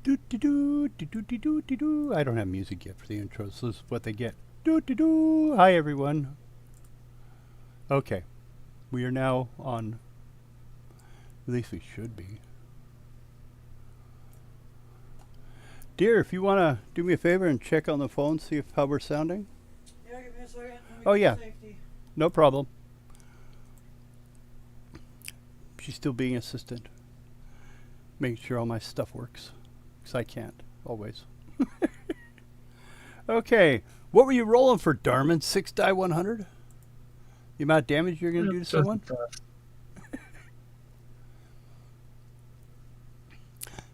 Do do do do do do do do do. I don't have music yet for the intro, so this is what they get. Do do do. Hi everyone. Okay, we are now on. At least we should be. Dear, if you want to do me a favor and check on the phone, see if how we're sounding. Yeah, give me a second. Let me Oh, get yeah. Safety. No problem. She's still being assistant. Making sure all my stuff works. Because I can't, always. Okay. What were you rolling for, Darman? 6 die 100? The amount of damage you're going to do to someone?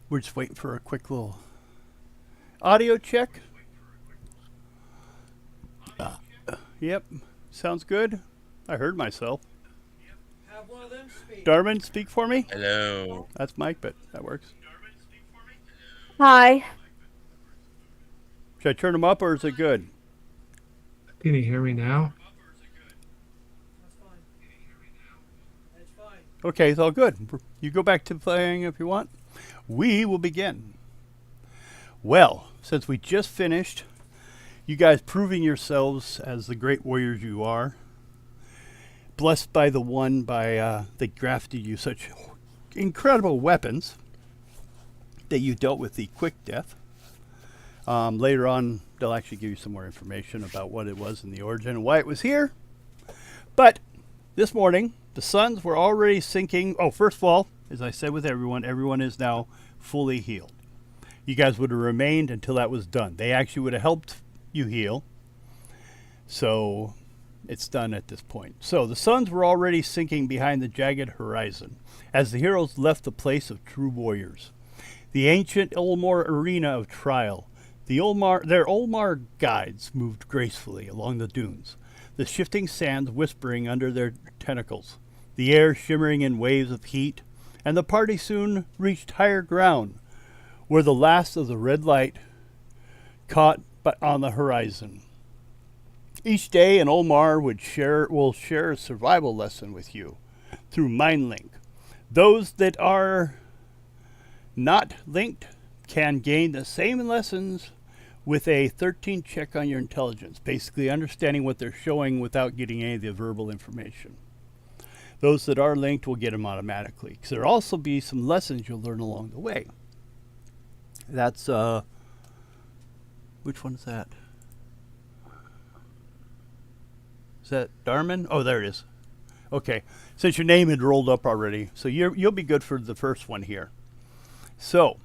We're just waiting for a quick little audio check. Yep. Sounds good. I heard myself. Have one of them speak. Darman, speak for me. Hello. That's Mike, but that works. Hi. Should I turn them up or is it good? Can you hear me now? That's fine. That's fine. Okay, it's all good. You go back to playing if you want. We will begin. Well, since we just finished, you guys proving yourselves as the great warriors you are, blessed by the one that grafted you such incredible weapons that you dealt with the quick death. Later on, they'll actually give you some more information about what it was in the origin and why it was here. But this morning, the suns were already sinking. Oh, first of all, as I said with everyone is now fully healed. You guys would have remained until that was done. They actually would have helped you heal. So it's done at this point. So the suns were already sinking behind the jagged horizon as the heroes left the place of true warriors. The ancient Ulmar arena of trial. Their Ulmar guides moved gracefully along the dunes, the shifting sands whispering under their tentacles, the air shimmering in waves of heat, and the party soon reached higher ground, where the last of the red light caught on the horizon. Each day, an Ulmar will share a survival lesson with you through MindLink. Those that are not linked can gain the same lessons with a 13 check on your intelligence, basically understanding what they're showing without getting any of the verbal information. Those that are linked will get them automatically, because there'll also be some lessons you'll learn along the way. That's, which one is that? Is that Darman? Oh, there it is. Okay, since your name had rolled up already, so you'll be good for the first one here. So,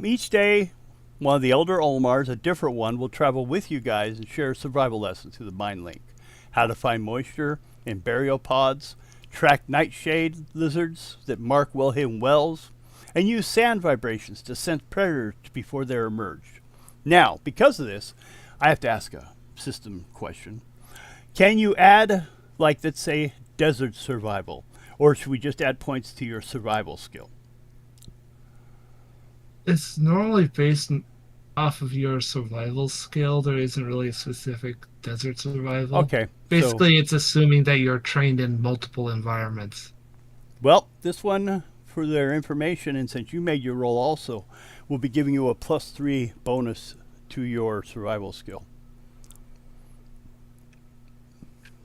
each day, one of the Elder Ulmars, a different one, will travel with you guys and share survival lessons through the MindLink. How to find moisture in burial pods, track nightshade lizards that mark well-hidden wells, and use sand vibrations to sense predators before they're emerged. Now, because of this, I have to ask a system question. Can you add, like, let's say, desert survival? Or should we just add points to your survival skill? It's normally based off of your survival skill. There isn't really a specific desert survival. Okay. Basically, it's assuming that you're trained in multiple environments. Well, this one, for their information, and since you made your roll also, will be giving you a +3 bonus to your survival skill.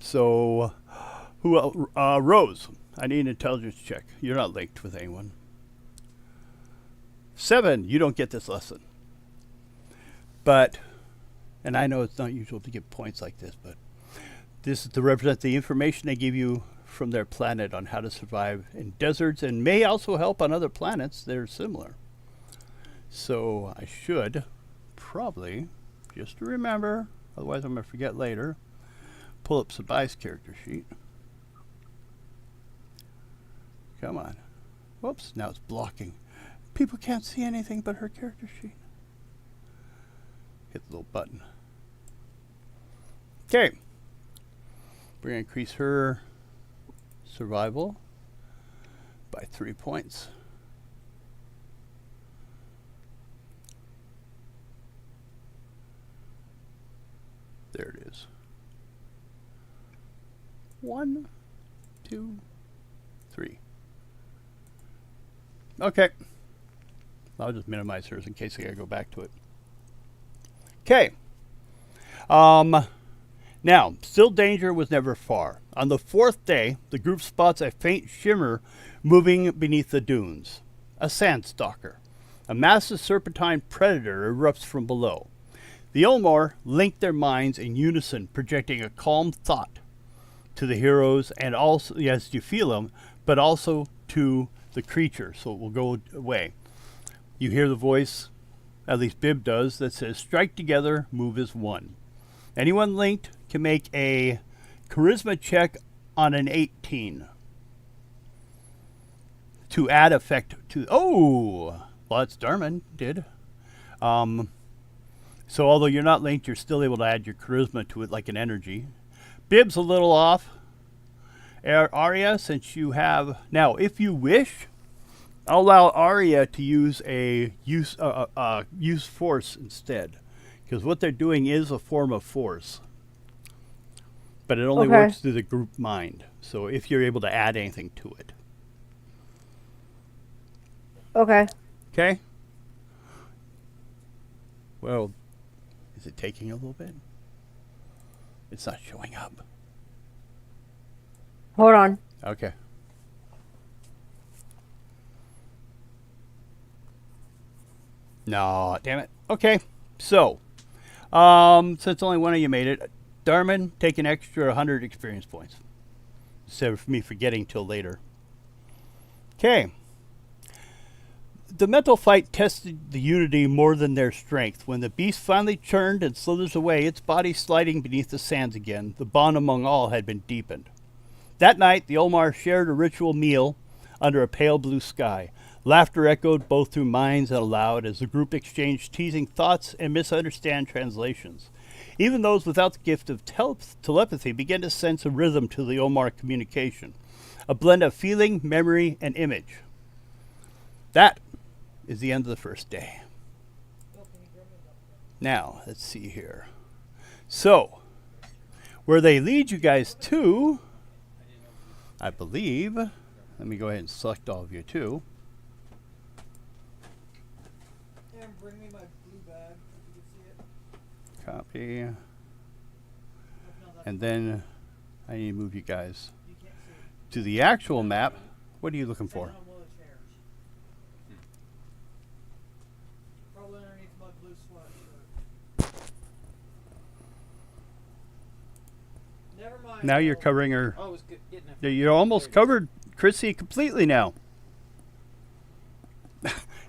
So, who else? Rose, I need an intelligence check. You're not linked with anyone. 7, you don't get this lesson. But, and I know it's not usual to give points like this, but this is to represent the information they give you from their planet on how to survive in deserts and may also help on other planets that are similar. So I should probably, just to remember, otherwise I'm going to forget later, pull up Sabai's character sheet. Come on. Whoops, now it's blocking. People can't see anything but her character sheet. Hit the little button. Okay. We're going to increase her survival by 3 points. There it is. 1, 2, 3. Okay. I'll just minimize hers in case I gotta go back to it. Okay. Now, still danger was never far. On the fourth day, the group spots a faint shimmer moving beneath the dunes. A sandstalker. A massive serpentine predator erupts from below. The Ilmar link their minds in unison, projecting a calm thought to the heroes and also, yes, you feel them, but also to the creature, so it will go away. You hear the voice, at least Bib does, that says, "Strike together, move as one." Anyone linked can make a charisma check on an 18 to add effect to. Oh, well, that's Darman did. So although you're not linked, you're still able to add your charisma to it like an energy. Bib's a little off. Arya, since you have now, if you wish, I'll allow Arya to use a use force instead, because what they're doing is a form of force, but it only Okay. works through the group mind. So if you're able to add anything to it, Okay. okay. Well, is it taking a little bit? It's not showing up. Hold on. Okay. No, damn it. Okay, so, since only one of you made it, Darman, take an extra 100 experience points. Instead of me forgetting till later. Okay. The mental fight tested the unity more than their strength. When the beast finally turned and slithers away, its body sliding beneath the sands again, the bond among all had been deepened. That night, the Olmar shared a ritual meal under a pale blue sky. Laughter echoed both through minds and aloud as the group exchanged teasing thoughts and misunderstand translations. Even those without the gift of telepathy began to sense a rhythm to the Omar communication, a blend of feeling, memory, and image. That is the end of the first day. Now, let's see here. So, where they lead you guys to, I believe, let me go ahead and select all of you too. And bring me my blue bag if you can see it. Copy. If not, that's And fine. then I need to move you guys You can't see it. to the actual map. What are you looking It's for? on one of the chairs. Probably underneath my blue sweatshirt. Never mind. Now you're Bill. covering her. Oh, it was good getting it. You're almost covered, Chrissy, completely now.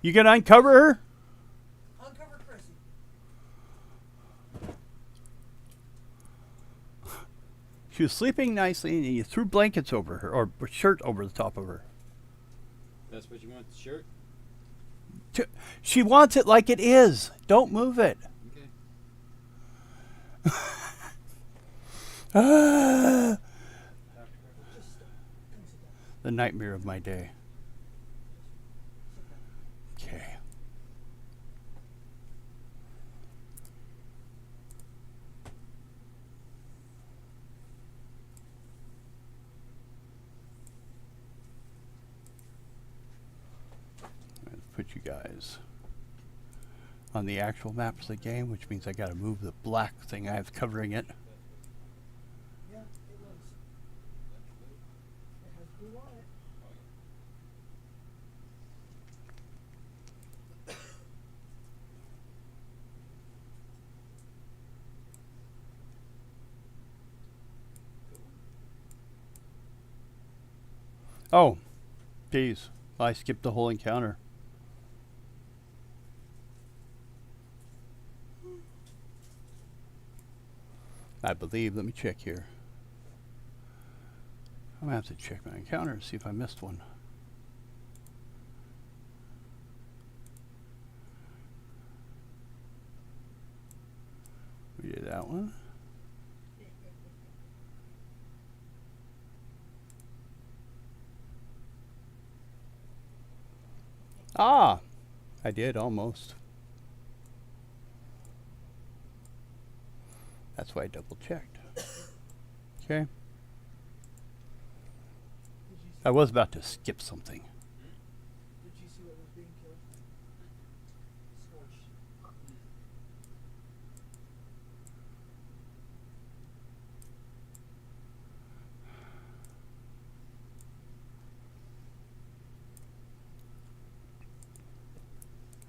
You gonna uncover her? Uncover Chrissy. She was sleeping nicely, and you threw blankets over her, or a shirt over the top of her. That's what you want, the shirt? She wants it like it is. Don't move it. Okay. Ah, Just come sit down. the nightmare of my day. Okay. Let's put you guys on the actual map of the game, which means I gotta move the black thing I have covering it. Yeah, it was. It has blue on it. Oh, geez. I skipped the whole encounter. I believe. Let me check here. I'm going to have to check my encounter to see if I missed one. We did that one. Ah, I did almost. That's why I double checked. Okay. Did you see, I was about to skip something. did you see what was being killed?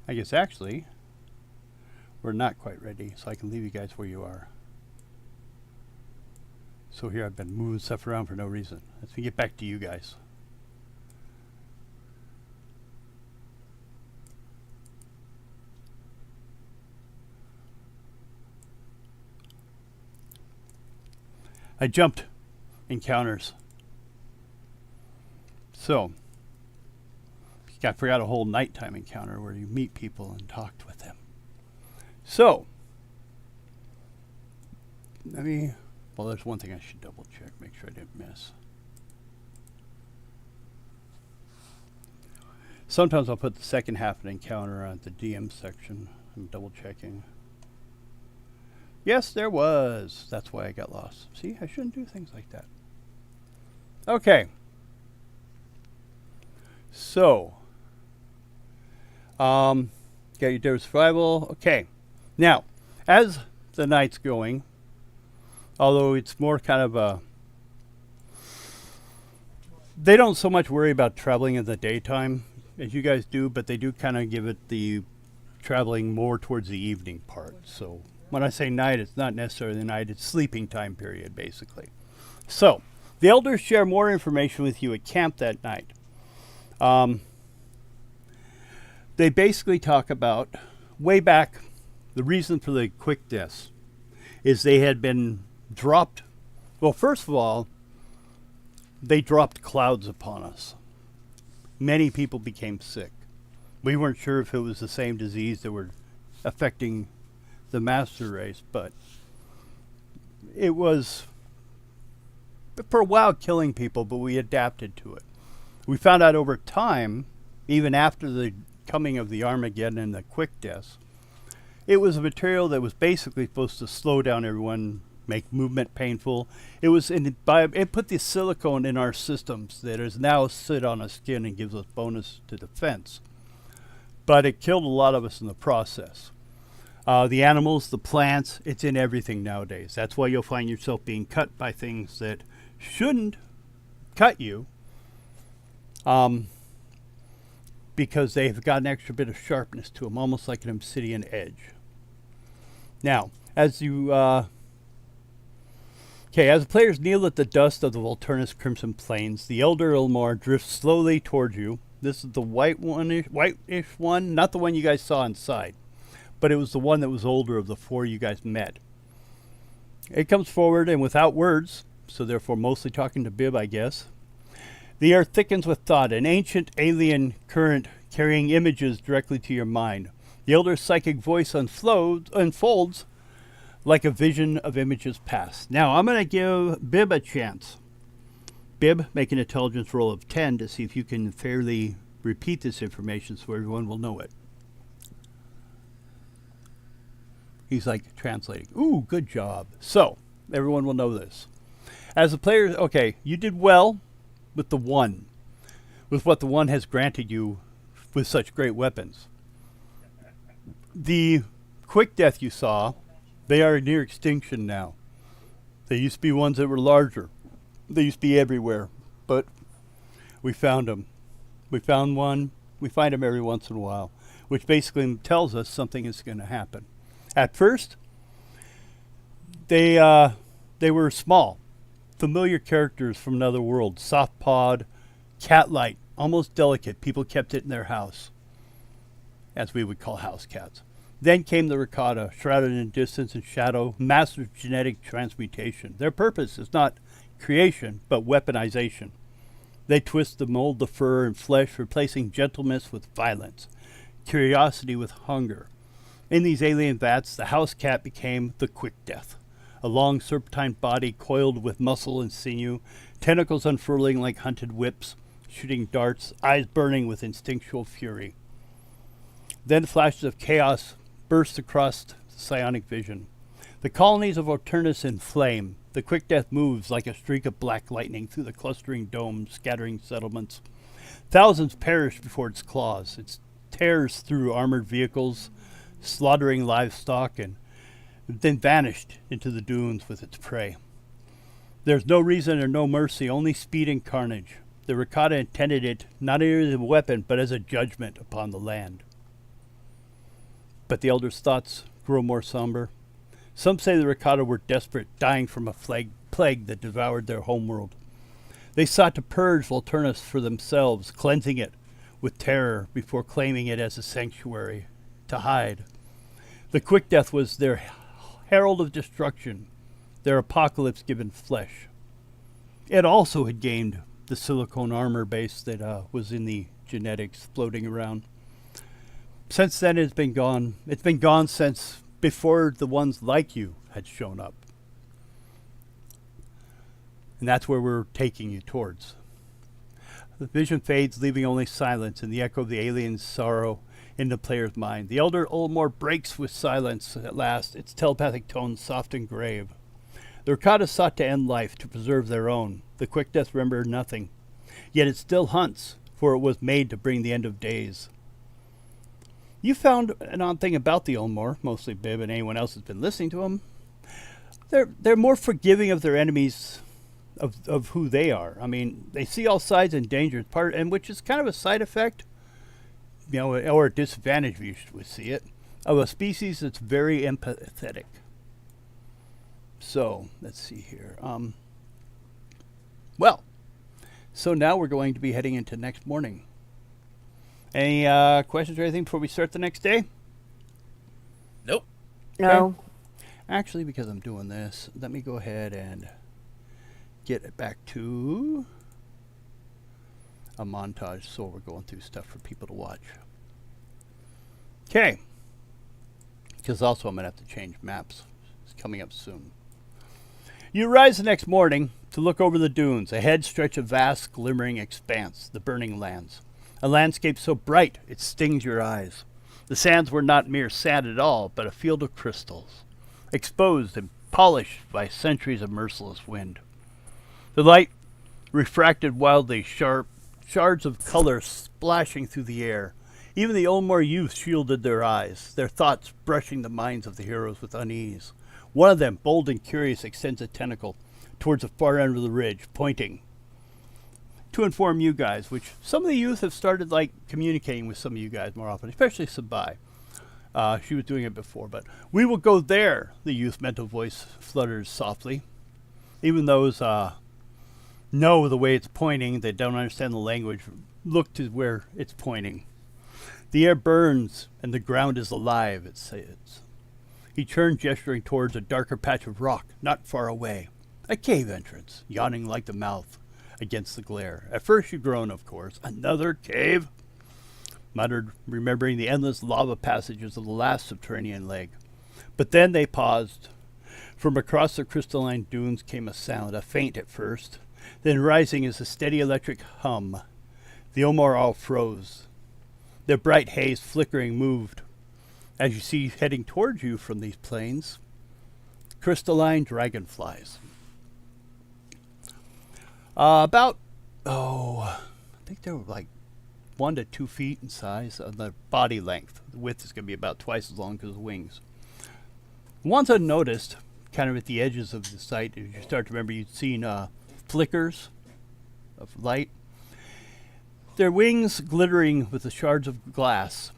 I guess actually, we're not quite ready, so I can leave you guys where you are. So here I've been moving stuff around for no reason. Let's get back to you guys. I jumped encounters. So, I forgot a whole nighttime encounter where you meet people and talked with them. So, well, there's one thing I should double check, make sure I didn't miss. Sometimes I'll put the second half of an encounter on the DM section. I'm double checking. Yes, there was. That's why I got lost. See, I shouldn't do things like that. Okay. So, got your day of survival. Okay. Now, as the night's going, although it's more kind of a, they don't so much worry about traveling in the daytime as you guys do, but they do kind of give it the traveling more towards the evening part. So when I say night, it's not necessarily the night, it's sleeping time period, basically. So, the elders share more information with you at camp that night. They basically talk about, way back, the reason for the quick deaths is they had been dropped. Well, first of all, they dropped clouds upon us. Many people became sick. We weren't sure if it was the same disease that were affecting the master race, but it was for a while killing people, but we adapted to it. We found out over time, even after the coming of the Armageddon and the quick deaths, it was a material that was basically supposed to slow down everyone, make movement painful. It put the silicone in our systems that is now sit on our skin and gives us bonus to defense. But it killed a lot of us in the process. The animals, the plants, it's in everything nowadays. That's why you'll find yourself being cut by things that shouldn't cut you, because they've got an extra bit of sharpness to them, almost like an obsidian edge. Now, as the players kneel at the dust of the Volturnus Crimson Plains, the Elder Ilmar drifts slowly towards you. This is the whitish one, not the one you guys saw inside, but it was the one that was older of the four you guys met. It comes forward, and without words, so therefore mostly talking to Bib, I guess, the air thickens with thought, an ancient alien current carrying images directly to your mind. The Elder's psychic voice unfolds like a vision of images past. Now, I'm going to give Bib a chance. Bib, make an intelligence roll of 10 to see if you can fairly repeat this information so everyone will know it. He's like translating. Ooh, good job. So, everyone will know this. As a player, okay, you did well with the one, with what the one has granted you with such great weapons. The quick death you saw, they are near extinction now. They used to be ones that were larger. They used to be everywhere, but we found them. We found one. We find them every once in a while, which basically tells us something is going to happen. At first, they were small, familiar characters from another world, soft-pawed, cat-like, almost delicate. People kept it in their house, as we would call house cats. Then came the Rakata, shrouded in distance and shadow, massive genetic transmutation. Their purpose is not creation, but weaponization. They twist the mold the fur and flesh, replacing gentleness with violence, curiosity with hunger. In these alien vats, the house cat became the quick death, a long serpentine body coiled with muscle and sinew, tentacles unfurling like hunted whips, shooting darts, eyes burning with instinctual fury. Then flashes of chaos burst across the psionic vision. The colonies of Volturnus in flame. The quick death moves like a streak of black lightning through the clustering domes, scattering settlements. Thousands perish before its claws. It tears through armored vehicles, slaughtering livestock, and then vanished into the dunes with its prey. There's no reason or no mercy, only speed and carnage. The Rakata intended it not only as a weapon, but as a judgment upon the land. But the elders' thoughts grow more somber. Some say the Rakata were desperate, dying from a plague that devoured their homeworld. They sought to purge Volturnus for themselves, cleansing it with terror before claiming it as a sanctuary to hide. The Quick Death was their herald of destruction, their apocalypse given flesh. It also had gained the silicone armor base that was in the genetics floating around. Since then, it's been gone. It's been gone since before the ones like you had shown up. And that's where we're taking you towards. The vision fades, leaving only silence and the echo of the alien's sorrow in the player's mind. The elder Olmor breaks with silence at last, its telepathic tones soft and grave. The Rakata sought to end life, to preserve their own. The Quick Death remembered nothing. Yet it still hunts, for it was made to bring the end of days. You found an odd thing about the Olmor, mostly Bib and anyone else who's been listening to them. They're more forgiving of their enemies, of who they are. I mean, they see all sides and dangers, and which is kind of a side effect, or a disadvantage, you would see it, of a species that's very empathetic. So, let's see here. So now we're going to be heading into next morning. Any questions or anything before we start the next day? Nope. No. Actually, because I'm doing this, let me go ahead and get it back to a montage so we're going through stuff for people to watch. Okay. Because also I'm going to have to change maps. It's coming up soon. You rise the next morning to look over the dunes. Ahead stretch a vast, glimmering expanse, the burning lands. A landscape so bright it stings your eyes. The sands were not mere sand at all, but a field of crystals, exposed and polished by centuries of merciless wind. The light refracted wildly, sharp shards of color splashing through the air. Even the Olmor youth shielded their eyes, their thoughts brushing the minds of the heroes with unease. One of them, bold and curious, extends a tentacle towards the far end of the ridge, pointing to inform you guys, which some of the youth have started communicating with some of you guys more often, especially Sabai. She was doing it before, but we will go there, the youth mental voice flutters softly. Even those know the way it's pointing, they don't understand the language, look to where it's pointing. The air burns and the ground is alive, it says. He turned, gesturing towards a darker patch of rock not far away. A cave entrance, yawning like the mouth against the glare. At first you groan, of course. Another cave? Muttered, remembering the endless lava passages of the last subterranean leg. But then they paused. From across the crystalline dunes came a sound, a faint at first, then rising as a steady electric hum. The Olmor all froze. Their bright haze flickering moved. As you see heading towards you from these plains, crystalline dragonflies. I think they were 1 to 2 feet in size on the body length. The width is going to be about twice as long because of the wings. Once unnoticed, kind of at the edges of the site, as you start to remember, you'd seen flickers of light. Their wings glittering with the shards of glass.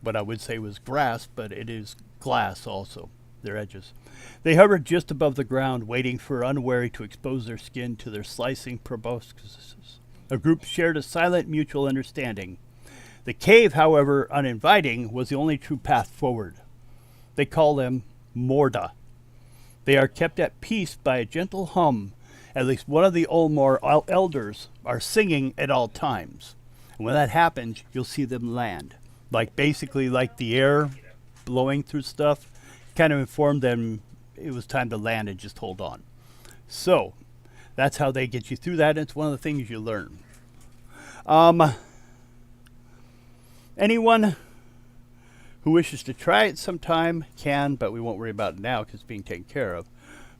What I would say was grass, but it is glass also, their edges. They hovered just above the ground, waiting for unwary to expose their skin to their slicing proboscises. A group shared a silent mutual understanding. The cave, however uninviting, was the only true path forward. They call them Morda. They are kept at peace by a gentle hum. At least one of the Olmor elders are singing at all times. And when that happens, you'll see them land. Basically like the air blowing through stuff, kind of informed them it was time to land and just hold on. So, that's how they get you through that, and it's one of the things you learn. Anyone who wishes to try it sometime can, but we won't worry about it now because it's being taken care of.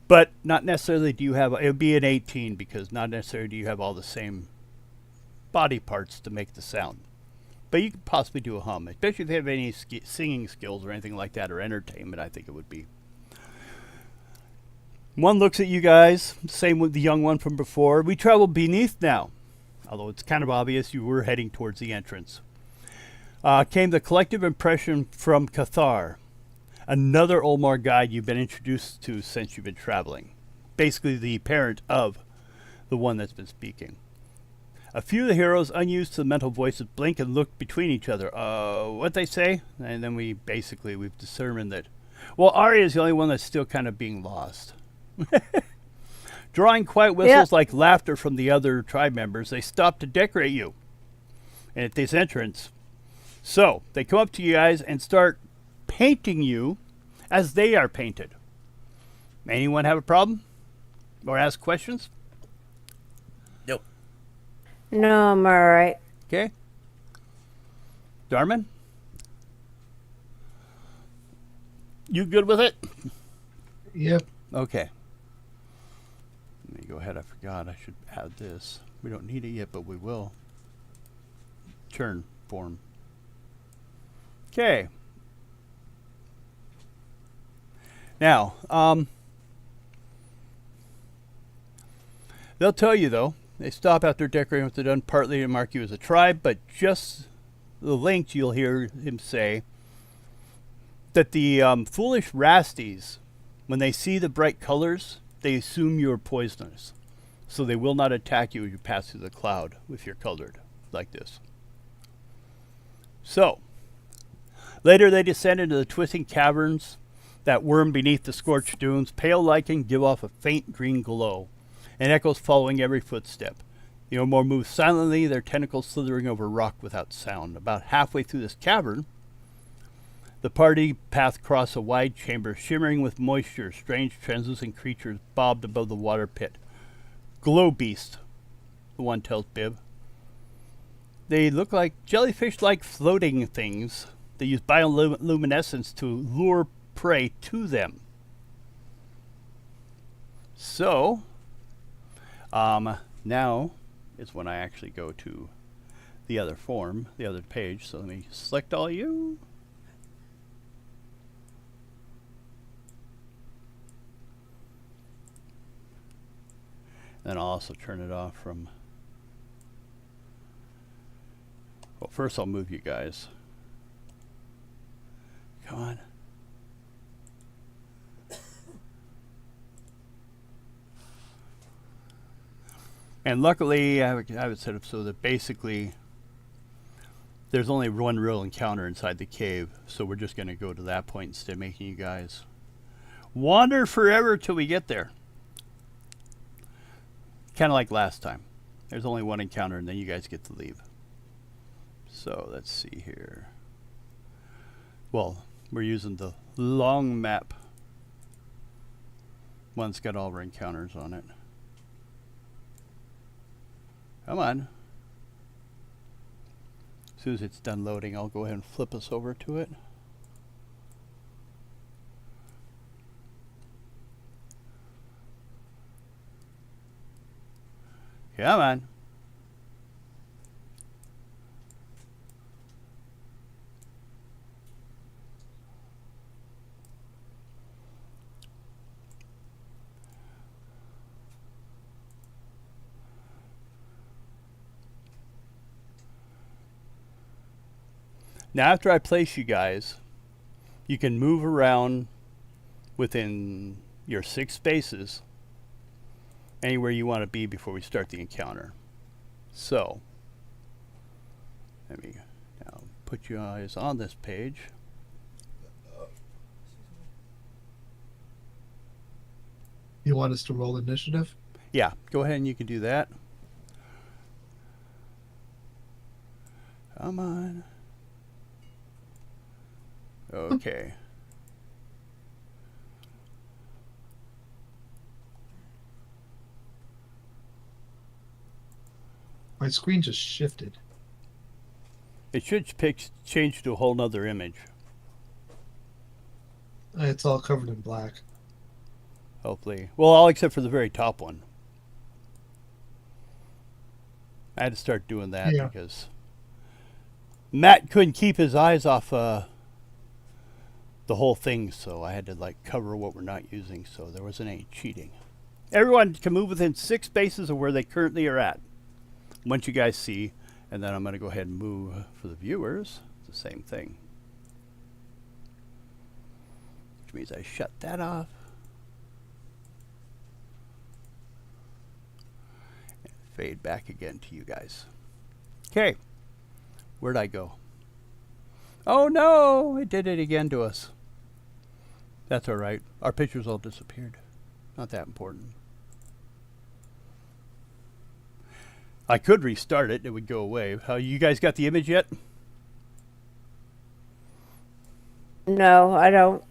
But not necessarily do you have, it would be an 18 because not necessarily do you have all the same body parts to make the sound. But you could possibly do a hum, especially if you have any singing skills or anything like that, or entertainment, I think it would be. One looks at you guys, same with the young one from before. We travel beneath now, although it's kind of obvious you were heading towards the entrance. came the collective impression from Cathar, another Olmar guide you've been introduced to since you've been traveling. Basically the parent of the one that's been speaking. A few of the heroes, unused to the mental voices, blink and look between each other. What they say? And then we've determined that, well, Arya is the only one that's still kind of being lost. Drawing quiet whistles like laughter from the other tribe members, they stop to decorate you. And at this entrance, so they come up to you guys and start painting you as they are painted. Anyone have a problem? Or ask questions? Nope. No, I'm alright. Okay. Darman? You good with it? Yep. Okay. Let me go ahead. I forgot. I should add this. We don't need it yet, but we will. Turn form. Okay. Now, they'll tell you, though, they stop after decorating what they've done, partly to mark you as a tribe, but just the links you'll hear him say that the foolish Rasties, when they see the bright colors, they assume you're poisonous. So they will not attack you as you pass through the cloud if you're colored like this. So, later they descend into the twisting caverns that worm beneath the scorched dunes. Pale lichen give off a faint green glow, and echoes following every footstep. The Omor move silently, their tentacles slithering over rock without sound. About halfway through this cavern, the party path cross a wide chamber shimmering with moisture. Strange translucent creatures bobbed above the water pit. Glow beasts, the one tells Bib. They look like jellyfish-like floating things. They use bioluminescence to lure prey to them. So, now is when I actually go to the other form, the other page. So let me select all you. Then I'll also turn it off from... Well, first I'll move you guys. Come on. And luckily, I have it set up so that basically there's only one real encounter inside the cave. So we're just going to go to that point instead of making you guys wander forever till we get there. Kind of like last time. There's only one encounter and then you guys get to leave. So let's see here. Well, we're using the long map. One's got all our encounters on it. Come on. As soon as it's done loading, I'll go ahead and flip us over to it. Come on. Now after I place you guys, you can move around within your 6 spaces anywhere you want to be before we start the encounter. So, let me now put you guys on this page. You want us to roll initiative? Yeah, go ahead and you can do that. Come on. Okay. My screen just shifted. It should change to a whole nother image. It's all covered in black. Hopefully. Well, all except for the very top one. I had to start doing that because Matt couldn't keep his eyes off the whole thing, so I had to like cover what we're not using so there wasn't any cheating. Everyone can move within 6 spaces of where they currently are at. Once you guys see, and then I'm going to go ahead and move for the viewers the same thing. Which means I shut that off. And fade back again to you guys. Okay. Where'd I go? Oh no! It did it again to us. That's alright. Our pictures all disappeared. Not that important. I could restart it. It would go away. How you guys got the image yet? No, I don't.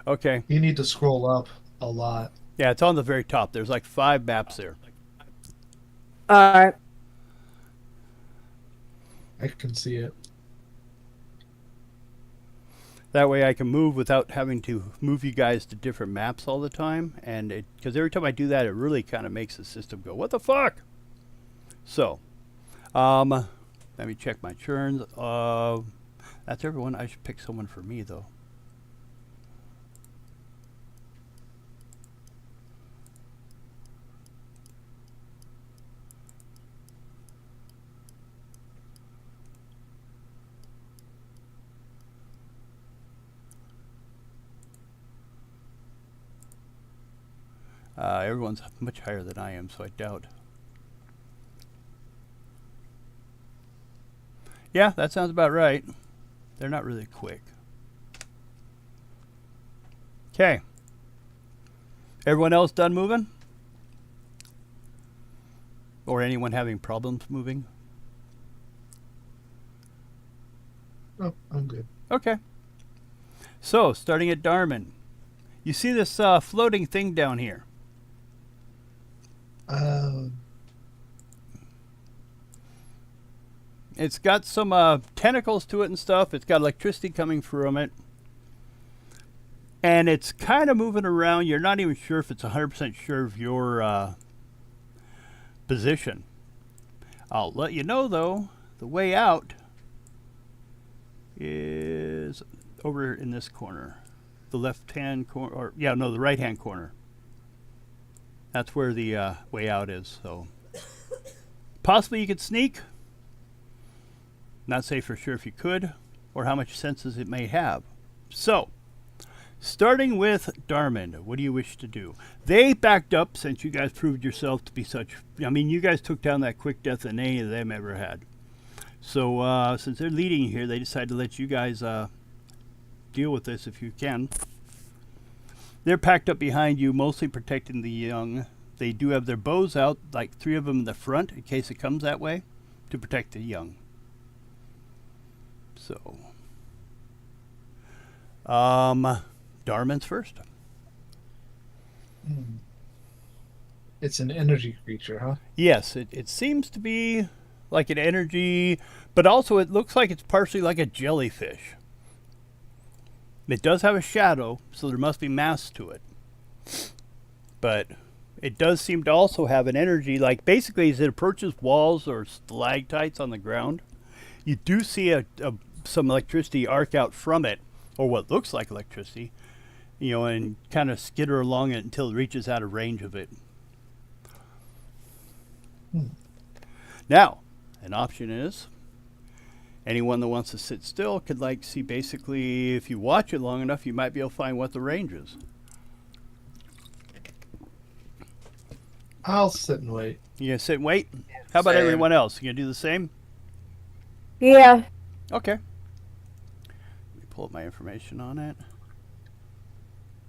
Okay. You need to scroll up a lot. Yeah, it's on the very top. There's like 5 maps there. Alright. I can see it. That way I can move without having to move you guys to different maps all the time. And it, because every time I do that, it really kind of makes the system go, what the fuck? So, let me check my churns. That's everyone. I should pick someone for me, though. Everyone's much higher than I am, so I doubt. Yeah, that sounds about right. They're not really quick. Okay. Everyone else done moving? Or anyone having problems moving? Oh, I'm good. Okay. So, starting at Darman. You see this floating thing down here? It's got some tentacles to it and stuff. It's got electricity coming from it. And it's kind of moving around. You're not even sure if it's 100% sure of your position. I'll let you know, though, the way out is over in this corner. The left-hand corner, or yeah, no, the right-hand corner. That's where the way out is. So possibly you could sneak. Not say for sure if you could, or how much senses it may have. So, starting with Darman, what do you wish to do? They backed up since you guys proved yourself to be such. I mean, you guys took down that quick death than any of them ever had. So, since they're leading here, they decided to let you guys deal with this if you can. They're packed up behind you, mostly protecting the young. They do have their bows out, like 3 of them in the front, in case it comes that way, to protect the young. So, Darman's first. It's an energy creature, huh? Yes, it seems to be like an energy, but also it looks like it's partially like a jellyfish. It does have a shadow, so there must be mass to it. But it does seem to also have an energy, like basically as it approaches walls or stalactites on the ground, you do see some electricity arc out from it, or what looks like electricity, you know, and kind of skitter along it until it reaches out of range of it. Now, an option is anyone that wants to sit still could like see basically if you watch it long enough, you might be able to find what the range is. I'll sit and wait. You gonna sit and wait? How about Same. everyone else? You gonna do the same? Yeah. Okay. Let me pull up my information on it.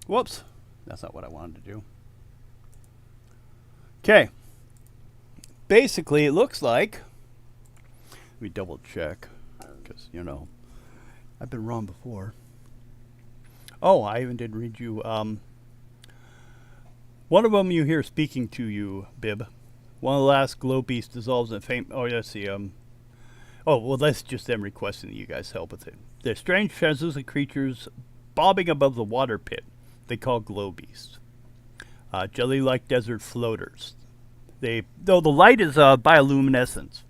Whoops. That's not what I wanted to do. Okay. Basically, it looks like... Let me double check. Because, you know, I've been wrong before. Oh, I even did read you. One of them you hear speaking to you, Bib. One of the last glow beasts dissolves in fame. Oh, let's see. Oh, well, that's just them requesting that you guys help with it. They're strange, translucent creatures bobbing above the water pit. They call glow beasts. Jelly-like desert floaters. Though the light is bioluminescence.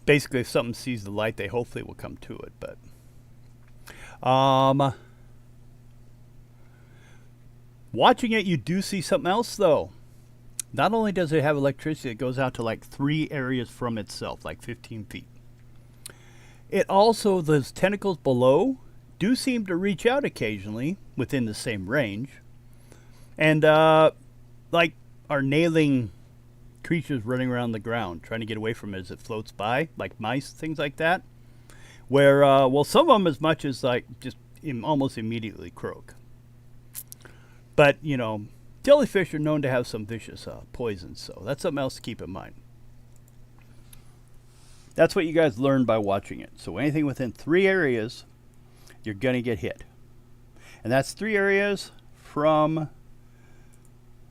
Basically, if something sees the light, they hopefully will come to it. But watching it, you do see something else, though. Not only does it have electricity, it goes out to like 3 areas from itself, like 15 feet. It also, those tentacles below do seem to reach out occasionally within the same range. And, like, are nailing creatures running around the ground, trying to get away from it as it floats by, like mice, things like that. Where, well, some of them as much as, like, just almost immediately croak. But, you know, jellyfish are known to have some vicious poisons, so that's something else to keep in mind. That's what you guys learn by watching it. So anything within 3 areas, you're going to get hit. And that's 3 areas from,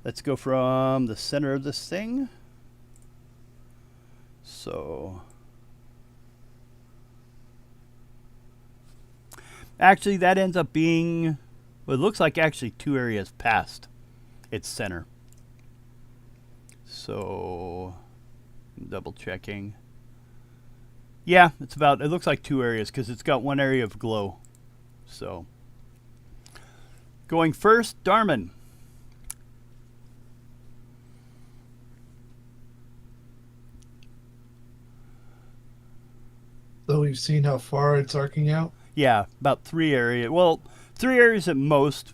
let's go from the center of this thing. So, actually that ends up being, well, it looks like actually 2 areas past its center. So, double checking. Yeah, it's about, it looks like 2 areas because it's got 1 area of glow. So, going first, Darman. So we've seen how far it's arcing out. Yeah, about 3 areas. Well, 3 areas at most,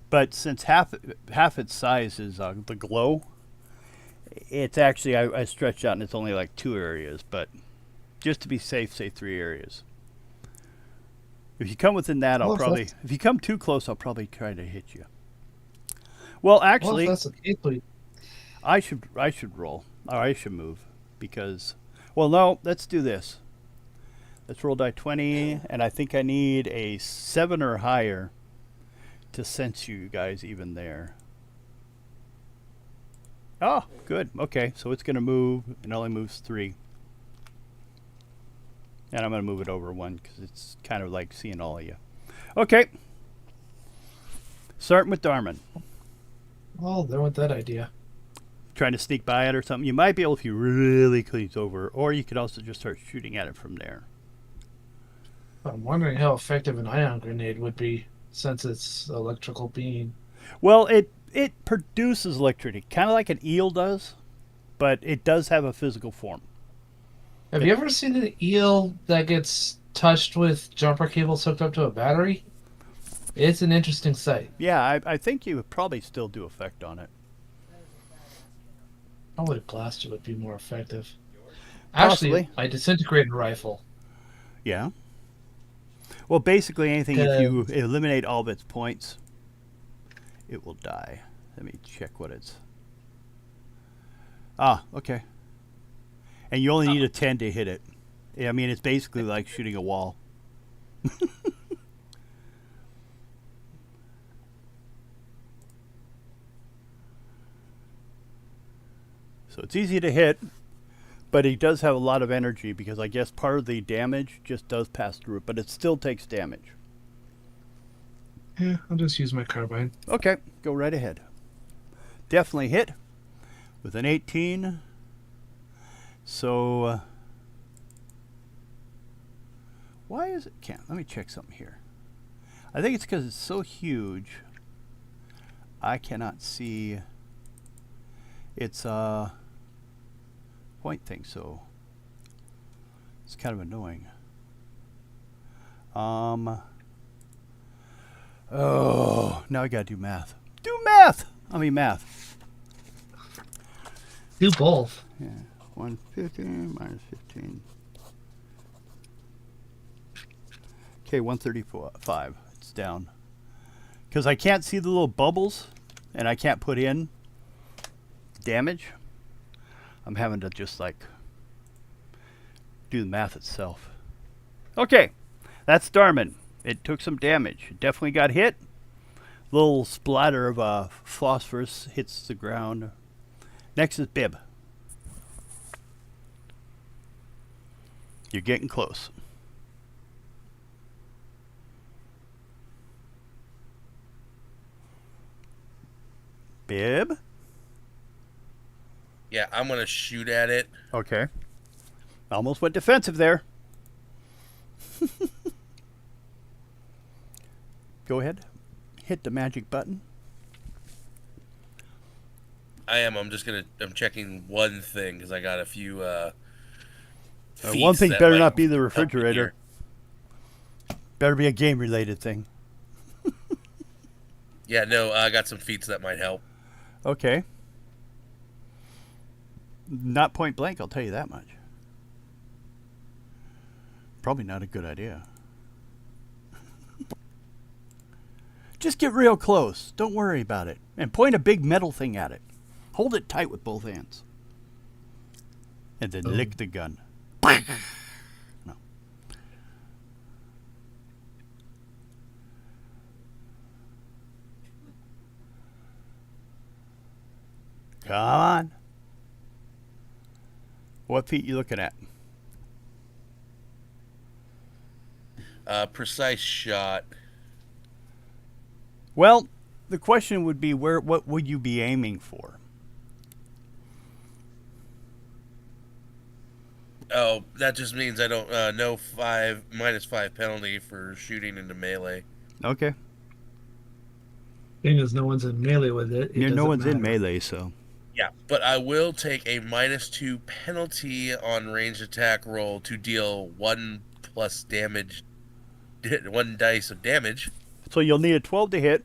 but since half its size is the glow, it's actually, I stretched out and it's only like 2 areas, but just to be safe, say 3 areas. If you come within that, I'll probably, if you come too close, I'll probably try to hit you. Well, actually, Well, if that's the case, we- I should roll, or I should move, because, well, no, let's do this. Let's roll die 20, and I think I need a 7 or higher to sense you guys even there. Oh, good. Okay, so it's going to move, and it only moves 3. And I'm going to move it over 1, because it's kind of like seeing all of you. Okay. Starting with Darman. well, there went that idea. Trying to sneak by it or something. You might be able if you really cleave over, or you could also just start shooting at it from there. I'm wondering how effective an ion grenade would be since it's electrical beam. Well, it produces electricity, kind of like an eel does, but it does have a physical form. Have you ever seen an eel that gets touched with jumper cables hooked up to a battery? It's an interesting sight. Yeah, I think you would probably still do effect on it. Probably blaster would be more effective. Possibly. Actually, my disintegrator rifle. Yeah. Well, basically anything, if you eliminate all of its points, it will die. Let me check what it's... Ah, okay. And you only need a 10 to hit it. I mean, it's basically like shooting a wall. So it's easy to hit, but he does have a lot of energy because I guess part of the damage just does pass through it, but it still takes damage. Yeah, I'll just use my carbine. Okay, go right ahead. Definitely hit with an 18. So, why is it can't? Let me check something here. I think it's because it's so huge. I cannot see its point thing, so it's kind of annoying. Oh, now I gotta do math. Do math! I mean math. Do both. Yeah, 115 minus 15. Okay, 135. It's down. Because I can't see the little bubbles, and I can't put in damage. I'm having to just like do the math itself. Okay, that's Darman. It took some damage. It definitely got hit. Little splatter of phosphorus hits the ground. Next is Bib. You're getting close. Bib? Yeah, I'm gonna shoot at it. Okay. Almost went defensive there. Go ahead. Hit the magic button. I am. I'm checking one thing because I got a few. One thing feats that better might not be the help me refrigerator. Better be a game related thing. Yeah, no, I got some feats that might help. Okay. Not point blank, I'll tell you that much. Probably not a good idea. Just get real close. Don't worry about it. And point a big metal thing at it. Hold it tight with both hands. And then lick the gun. No. Come on. What feet you looking at? Precise shot. Well, the question would be what would you be aiming for? Oh, that just means I don't no -5 penalty for shooting into melee. Okay. Thing is, no one's in melee with it. Yeah, no one's in melee, so. Yeah, but I will take a -2 penalty on ranged attack roll to deal 1 plus damage, 1 dice of damage. So you'll need a 12 to hit,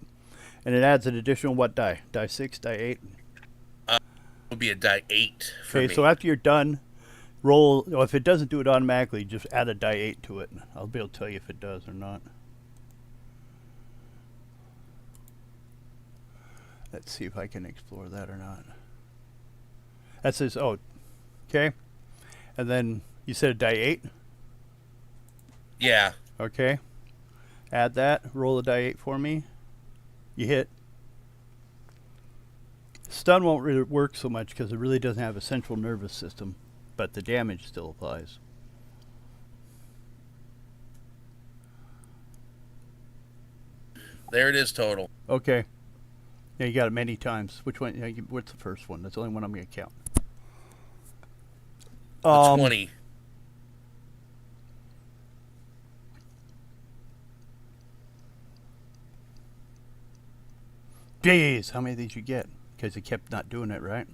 and it adds an additional what die? Die 6, die 8? It would be a die 8 for Okay, me. so after you're done, roll. Well, if it doesn't do it automatically, just add a die 8 to it. I'll be able to tell you if it does or not. Let's see if I can explore that or not. That says, oh, okay. And then you said a die 8? Yeah. Okay. Add that. Roll a die 8 for me. You hit. Stun won't really work so much because it really doesn't have a central nervous system, but the damage still applies. There it is total. Okay. Yeah, you got it many times. Which one? What's the first one? That's the only one I'm going to count. 20. Jeez, how many of these you get? Because it kept not doing it, right?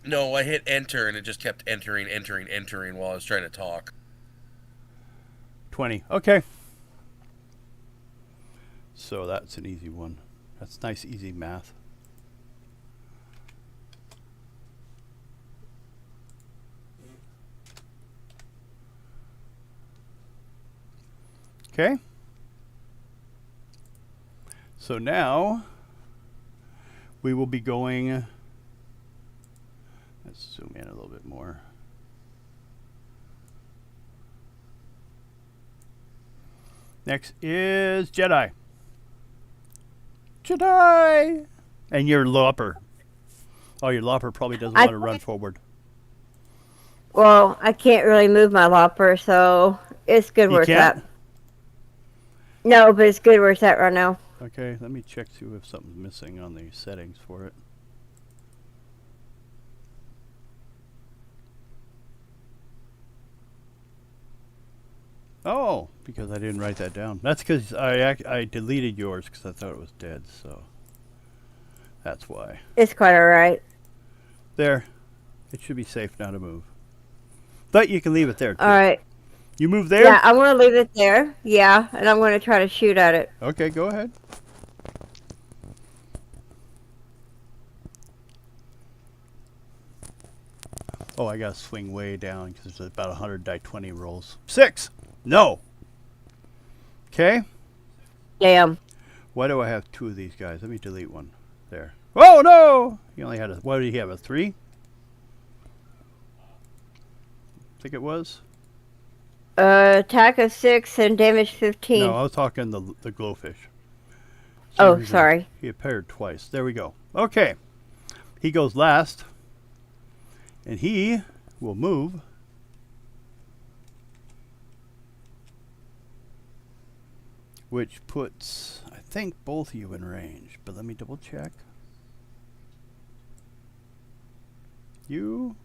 No, I hit enter and it just kept entering while I was trying to talk. 20. Okay. So that's an easy one. That's nice, easy math. Okay. So now we will be going. Let's zoom in a little bit more. Next is Jedi. Jedi! And your Lopper. Oh, your Lopper probably doesn't want to run forward. Well, I can't really move my lopper, so it's good You where it's can't? at. No, but it's good where it's at right now. Okay, let me check see if something's missing on the settings for it. Oh, because I didn't write that down. That's because I deleted yours because I thought it was dead, so that's why. It's quite alright. There. It should be safe now to move. But you can leave it there, too. Alright. You move there? Yeah, I'm going to leave it there. Yeah, and I'm going to try to shoot at it. Okay, go ahead. Oh, I gotta swing way down because there's about 100 die 20 rolls. 6! No! Okay. Damn. Why do I have 2 of these guys? Let me delete one. There. Oh, no! He only had a... What did he have, a 3? I think it was? Attack of 6 and damage 15. No, I was talking the glowfish. Oh, reason sorry. He appeared twice. There we go. Okay. He goes last. And he will move. Which puts, I think, both of you in range. But let me double check. You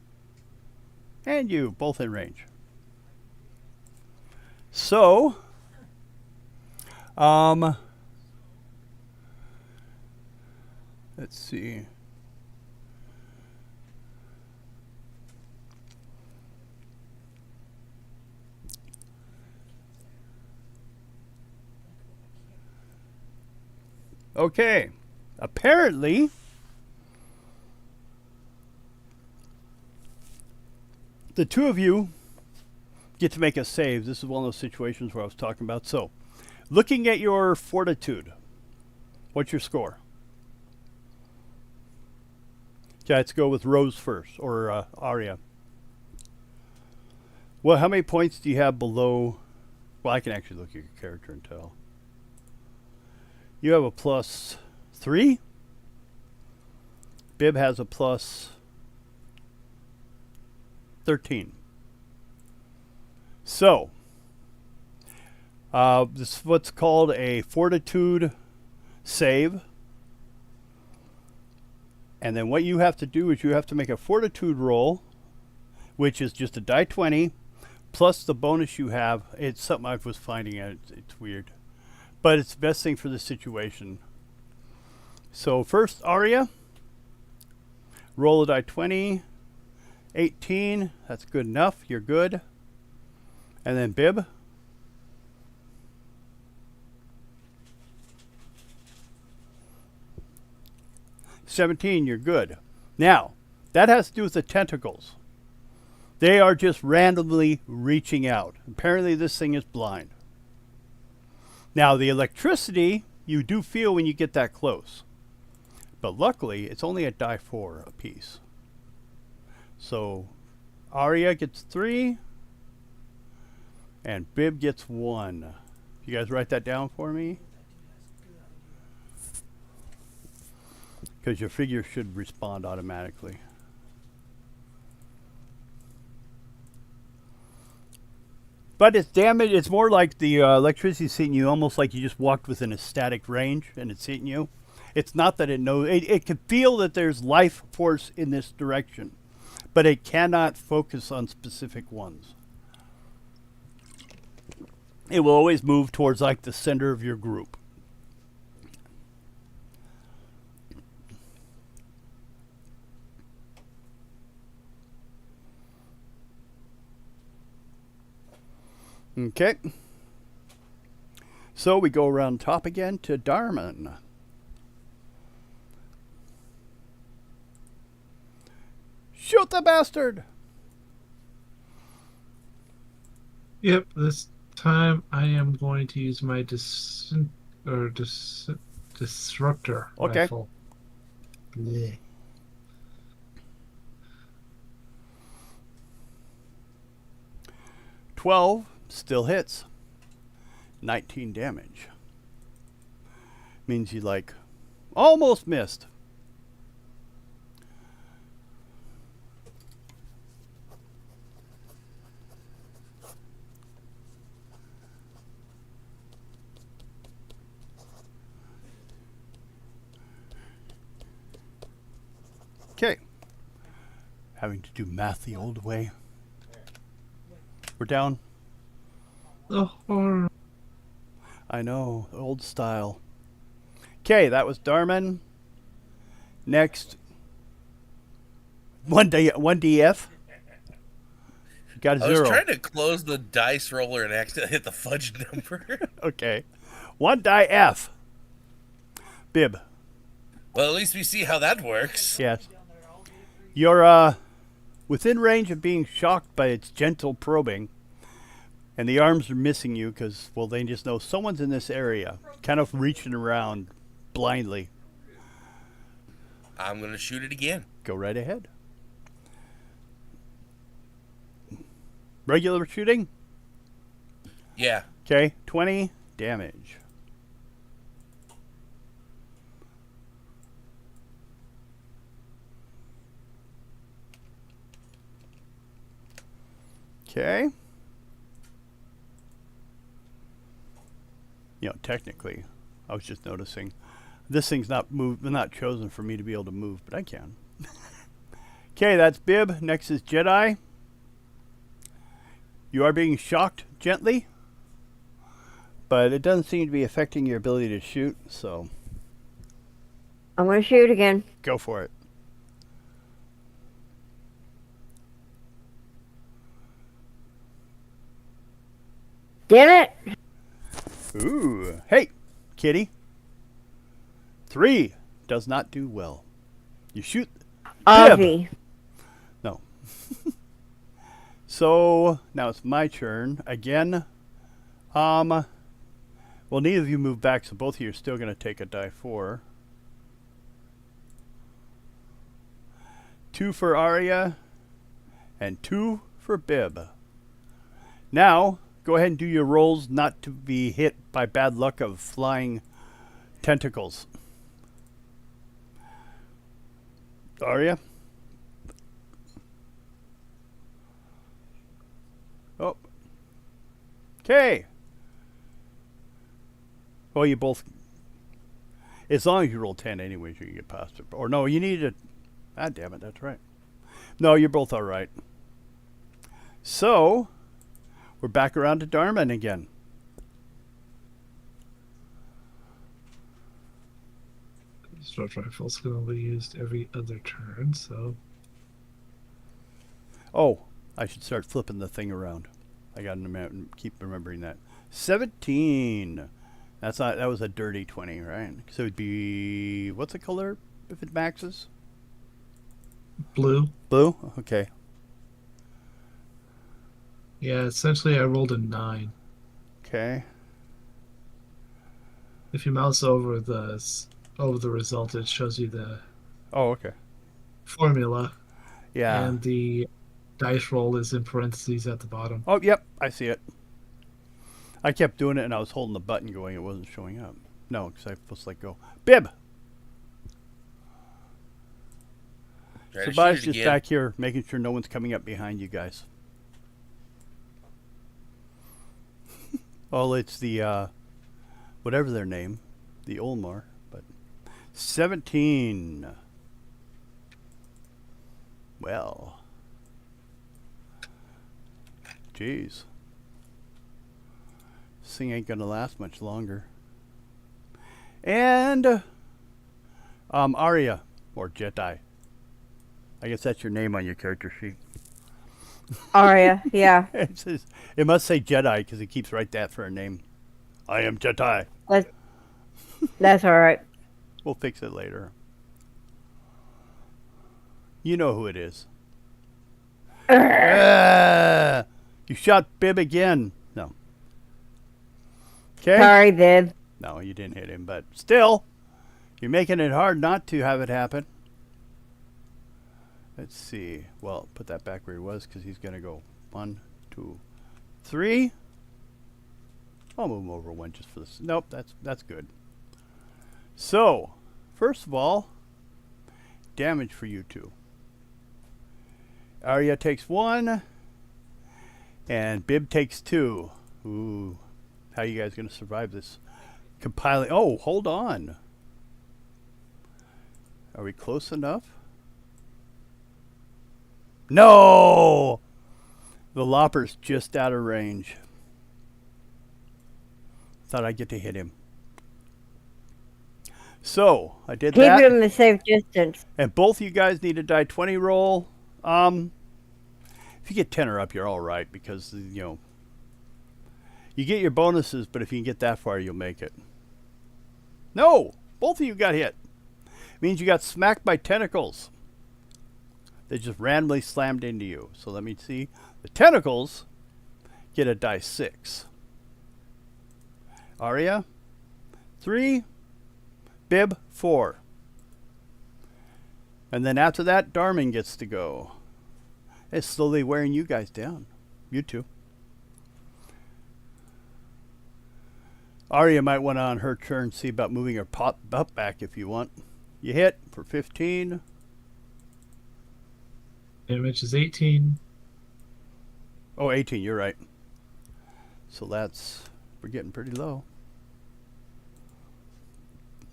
and you, both in range. So, let's see. Okay. Apparently, the two of you get to make a save. This is one of those situations where I was talking about. So, looking at your fortitude, what's your score? Okay, let's go with Rose first, or Arya. Well, how many points do you have below? Well, I can actually look at your character and tell. You have a +3. Bib has a +13. So, this is what's called a fortitude save. And then what you have to do is you have to make a fortitude roll, which is just a die 20, plus the bonus you have. It's something I was finding out. It's weird. But it's the best thing for the situation. So first, Arya. Roll a die 20. 18. That's good enough. You're good. And then Bib. $17, you're good. Now, that has to do with the tentacles. They are just randomly reaching out. Apparently this thing is blind. Now, the electricity you do feel when you get that close. But luckily, it's only a die 4 apiece. So, Arya gets 3. And Bib gets 1. You guys write that down for me? Because your figure should respond automatically. But it's damage. It's more like the electricity's hitting you, almost like you just walked within a static range and it's hitting you. It's not that it knows. It can feel that there's life force in this direction, but it cannot focus on specific ones. It will always move towards like the center of your group. Okay. So we go around top again to Darman. Shoot the bastard! Yep, this time I am going to use my disruptor Okay. rifle. Bleh. $12 still hits. 19 damage. Means you like almost missed. Okay. Having to do math the old way. We're down. The horror. I know, old style. Okay, that was Darman. Next, 1DF. Got a I was 0. trying to close the dice roller and accidentally hit the fudge number. Okay. 1 die F. Bib. Well, at least we see how that works. Yes. You're within range of being shocked by its gentle probing. And the arms are missing you because, well, they just know someone's in this area. Kind of reaching around blindly. I'm going to shoot it again. Go right ahead. Regular shooting? Yeah. Okay, 20 damage. Okay. You know, technically, I was just noticing this thing's not chosen for me to be able to move, but I can. Okay, that's Bib. Next is Jedi. You are being shocked gently, but it doesn't seem to be affecting your ability to shoot, so I'm going to shoot again. go for it. Damn it! Ooh. Hey, kitty. 3 does not do well. You shoot. Ozzy. No. So now it's my turn again. Well, neither of you move back, so both of you are still going to take a die 4. 2 for Arya, and 2 for Bib. Now, go ahead and do your rolls not to be hit by bad luck of flying tentacles. Arya? Oh. Okay. Well, you both... As long as you roll 10 anyways, you can get past it. Or no, you need to... Ah, damn it, that's right. No, you're both all right. So, we're back around to Darman again. Short rifle's going to be used every other turn, so... Oh, I should start flipping the thing around. I got to keep remembering that. 17. That's not. That was a dirty 20, right? So it'd be... What's the color if it maxes? Blue. Blue? Okay. Yeah, essentially I rolled a 9. Okay. If you mouse over the result, it shows you the Oh, okay. formula, Yeah. and the dice roll is in parentheses at the bottom. Oh, yep. I see it. I kept doing it, and I was holding the button going. It wasn't showing up. No, because I was supposed to let go. Bib! Try to Sabai's shoot it just again. back here, making sure no one's coming up behind you guys. Well, it's the, whatever their name, the Olmar, but 17. Well. Jeez. This thing ain't gonna last much longer. And, Arya, or Jedi. I guess that's your name on your character sheet. Arya. Yeah. It must say Jedi because it keeps right that for a name. I am Jedi. That's all right. We'll fix it later. You know who it is. You shot Bib again. No. Okay. Sorry, Bib. No, you didn't hit him, but still, you're making it hard not to have it happen. Let's see. Well, put that back where he was because he's going to go 1, 2, 3. I'll move him over 1 just for this. Nope, that's good. So, first of all, damage for you two. Arya takes 1, and Bib takes 2. Ooh, how you guys going to survive this? Compiling. Oh, hold on. Are we close enough? No! The Lopper's just out of range. Thought I'd get to hit him. So, I did Keep that. him a safe distance. And both of you guys need a die 20 roll. If you get 10 or up, you're all right because, you know, you get your bonuses, but if you can get that far, you'll make it. No! Both of you got hit. It means you got smacked by tentacles. They just randomly slammed into you. So let me see. The tentacles get a die 6. Arya, 3. Bib, 4. And then after that, Darman gets to go. It's slowly wearing you guys down. You two. Arya might want to, on her turn, see about moving her pop up back if you want. You hit for 15. Damage is 18. Oh, 18, you're right. So that's, we're getting pretty low.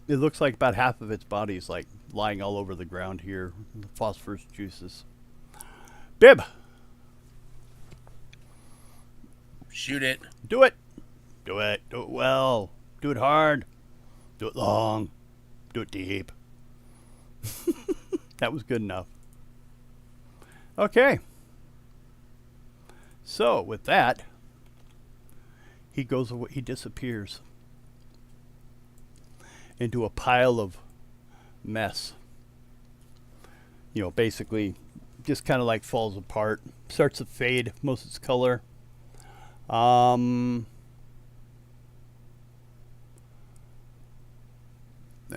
It looks like about half of its body is like lying all over the ground here. The phosphorus juices. Bib! Shoot it. Do it! Do it. Do it well. Do it hard. Do it long. Do it deep. That was good enough. Okay. So, with that, he goes away. He disappears. into a pile of mess. You know, basically just kind of like falls apart, starts to fade most of its color. Let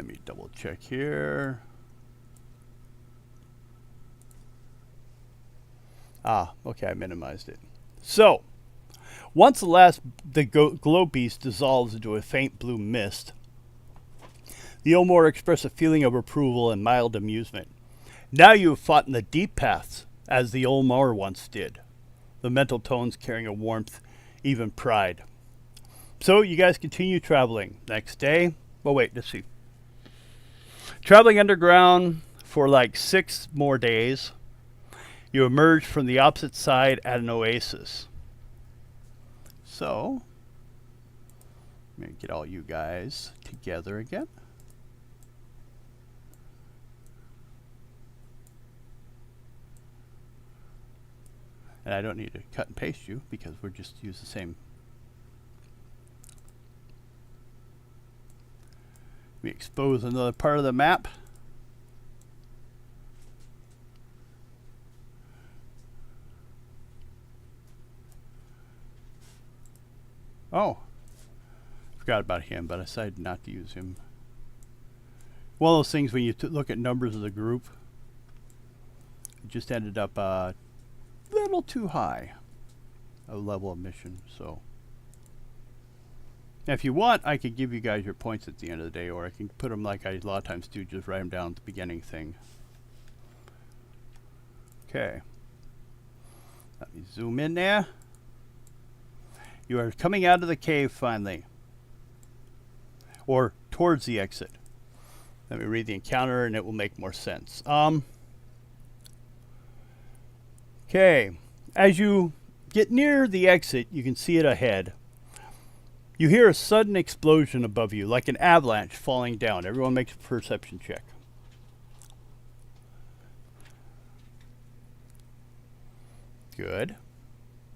me double check here. Okay, I minimized it. So, once the glow beast dissolves into a faint blue mist, the Olmar express a feeling of approval and mild amusement. Now you have fought in the deep paths, as the Olmar once did, the mental tones carrying a warmth, even pride. So you guys continue traveling. Next day, well, wait, let's see. Traveling underground for like 6 more days, you emerge from the opposite side at an oasis. So, let me get all you guys together again. And I don't need to cut and paste you because we're just use the same. We expose another part of the map. Oh, forgot about him, but I decided not to use him. One of those things when you look at numbers of the group, it just ended up little too high a level of mission. So now if you want, I could give you guys your points at the end of the day, or I can put them like I a lot of times do, just write them down at the beginning thing. Okay, let me zoom in there. You are coming out of the cave finally, or towards the exit. Let me read the encounter and it will make more sense. Okay, as you get near the exit, you can see it ahead. You hear a sudden explosion above you, like an avalanche falling down. Everyone makes a perception check. Good.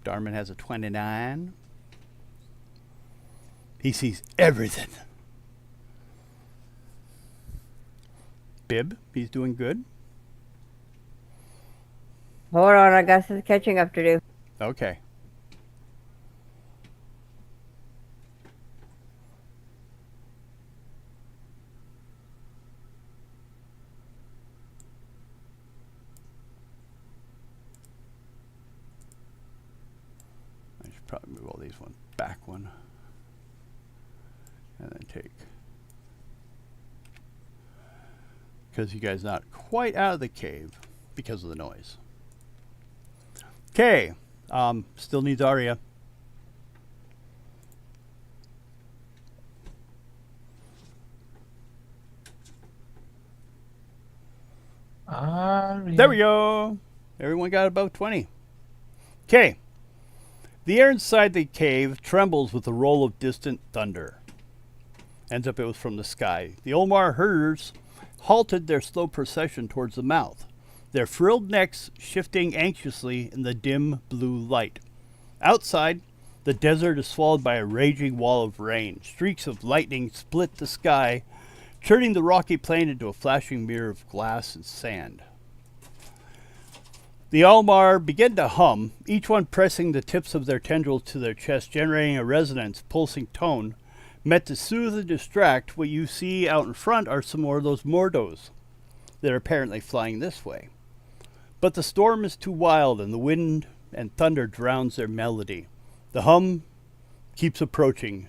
Darman has a 29. He sees everything. Bib, he's doing good. Hold on, I got some catching up to do. Okay. I should probably move all these one back one. And then take. Because you guys not quite out of the cave because of the noise. Okay. Still needs Arya. There we go. Everyone got above 20. Okay. The air inside the cave trembles with the roll of distant thunder. Ends up it was from the sky. The Olmar herders halted their slow procession towards the mouth, their frilled necks shifting anxiously in the dim blue light. Outside, the desert is swallowed by a raging wall of rain. Streaks of lightning split the sky, turning the rocky plain into a flashing mirror of glass and sand. The Olmar begin to hum, each one pressing the tips of their tendrils to their chest, generating a resonant, pulsing tone meant to soothe and distract. What you see out in front are some more of those Mordos that are apparently flying this way. But the storm is too wild, and the wind and thunder drowns their melody. The hum keeps approaching.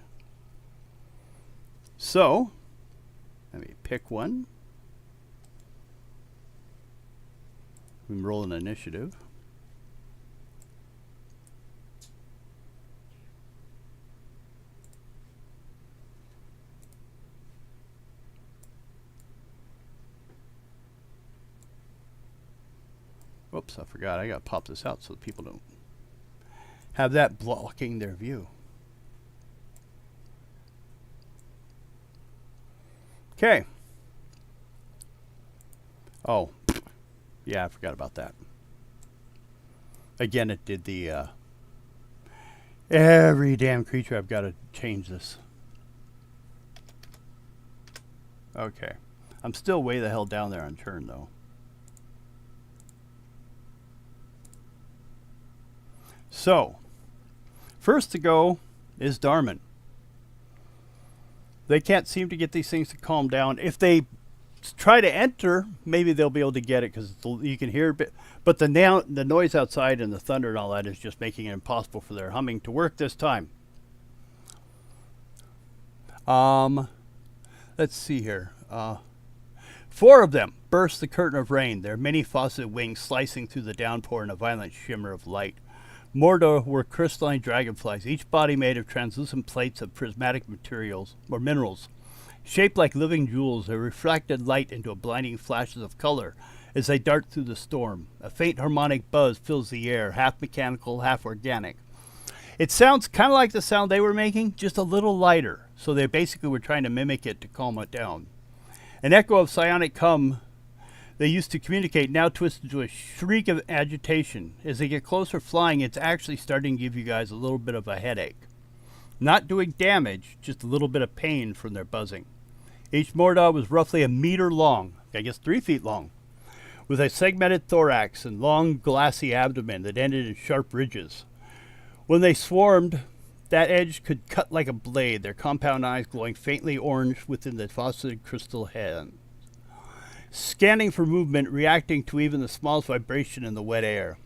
So, let me pick one. We can roll an initiative. Whoops, I forgot. I got to pop this out so that people don't have that blocking their view. Okay. Oh, yeah, I forgot about that. Again, it did the every damn creature. I've got to change this. Okay. I'm still way the hell down there on turn, though. So, first to go is Darman. They can't seem to get these things to calm down. If they try to enter, maybe they'll be able to get it because you can hear a bit. But the noise outside and the thunder and all that is just making it impossible for their humming to work this time. Let's see here. 4 of them burst the curtain of rain, their many-faceted wings slicing through the downpour in a violent shimmer of light. Mordor were crystalline dragonflies, each body made of translucent plates of prismatic materials or minerals. Shaped like living jewels, they reflected light into blinding flashes of color as they dart through the storm. A faint harmonic buzz fills the air, half mechanical, half organic. It sounds kind of like the sound they were making, just a little lighter, so they basically were trying to mimic it to calm it down. An echo of psionic hum they used to communicate now twists into a shriek of agitation. As they get closer flying, it's actually starting to give you guys a little bit of a headache. Not doing damage, just a little bit of pain from their buzzing. Each Mordor was roughly 1 meter long, I guess 3 feet long, with a segmented thorax and long glassy abdomen that ended in sharp ridges. When they swarmed, that edge could cut like a blade, their compound eyes glowing faintly orange within the faceted crystal head. Scanning for movement, reacting to even the smallest vibration in the wet air.